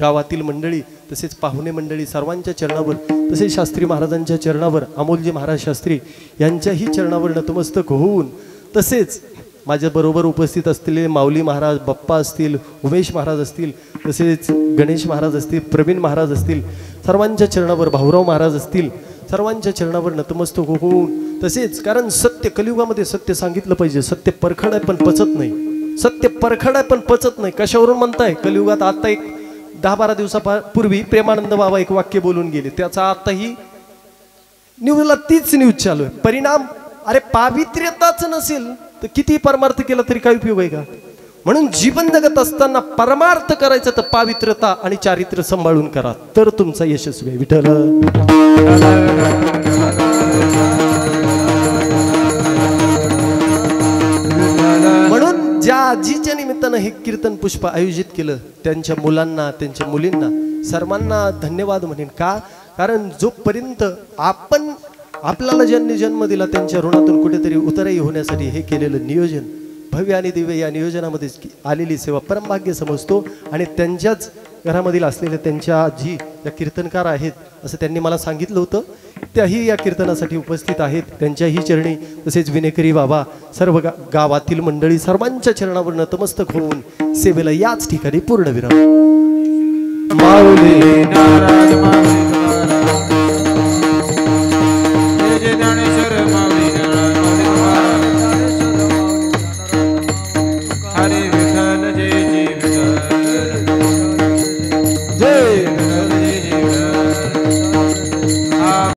गावातील मंडळी, तसेच पाहुणे मंडळी, सर्वांच्या चरणावर, तसेच शास्त्री महाराजांच्या चरणावर, अमोलजी महाराज शास्त्री यांच्याही चरणावर नतमस्तक होऊन, तसेच माझ्याबरोबर उपस्थित असलेले माऊली महाराज, बाप्पा असतील, उमेश महाराज असतील, तसेच गणेश महाराज असतील, प्रवीण महाराज असतील, सर्वांच्या चरणावर, भाऊराव महाराज असतील, सर्वांच्या चरणावर नतमस्तक होऊन, तसेच कारण सत्य, कलियुगामध्ये सत्य सांगितलं पाहिजे. सत्य परखड आहे पण पचत नाही. सत्य परखड आहे पण पचत नाही. कशावरून म्हणताय? कलियुगात आता एक 10-12 दिवसापूर्वी प्रेमानंद बाबा एक वाक्य बोलून गेले, त्याचा आताही न्यूजला तीच न्यूज चालू आहे. परिणाम, अरे पावित्र्यताच नसेल तर किती परमार्थ केला तरी काय उपयोग आहे का? म्हणून जीवन जगत असताना परमार्थ करायचं तर पावित्र्यता आणि चारित्र्य सांभाळून करा, तर तुमचा यशस्वी आहे. विठ्ठल म्हणून ज्या आजीच्या निमित्तानं हे कीर्तन पुष्प आयोजित केलं, त्यांच्या मुलांना, त्यांच्या मुलींना, सर्वांना धन्यवाद म्हणेन. का? कारण जोपर्यंत आपण आपल्याला ज्यांनी जन्म दिला त्यांच्या ऋणातून कुठेतरी उतराई होण्यासाठी हे केलेलं नियोजन भव्य आणि दिव्य, या नियोजनामध्ये आलेली सेवा परमभाग्य समजतो. आणि त्यांच्याच घरामधील असलेल्या त्यांच्या आजी या कीर्तनकार आहेत असं त्यांनी मला सांगितलं होतं, त्याही या कीर्तनासाठी उपस्थित आहेत. त्यांच्याही चरणी, तसेच विनेकरी बाबा, सर्व गावातील मंडळी, सर्वांच्या चरणावर नतमस्तक होऊन सेवेला याच ठिकाणी पूर्णविराम. माऊली नाराज माऊली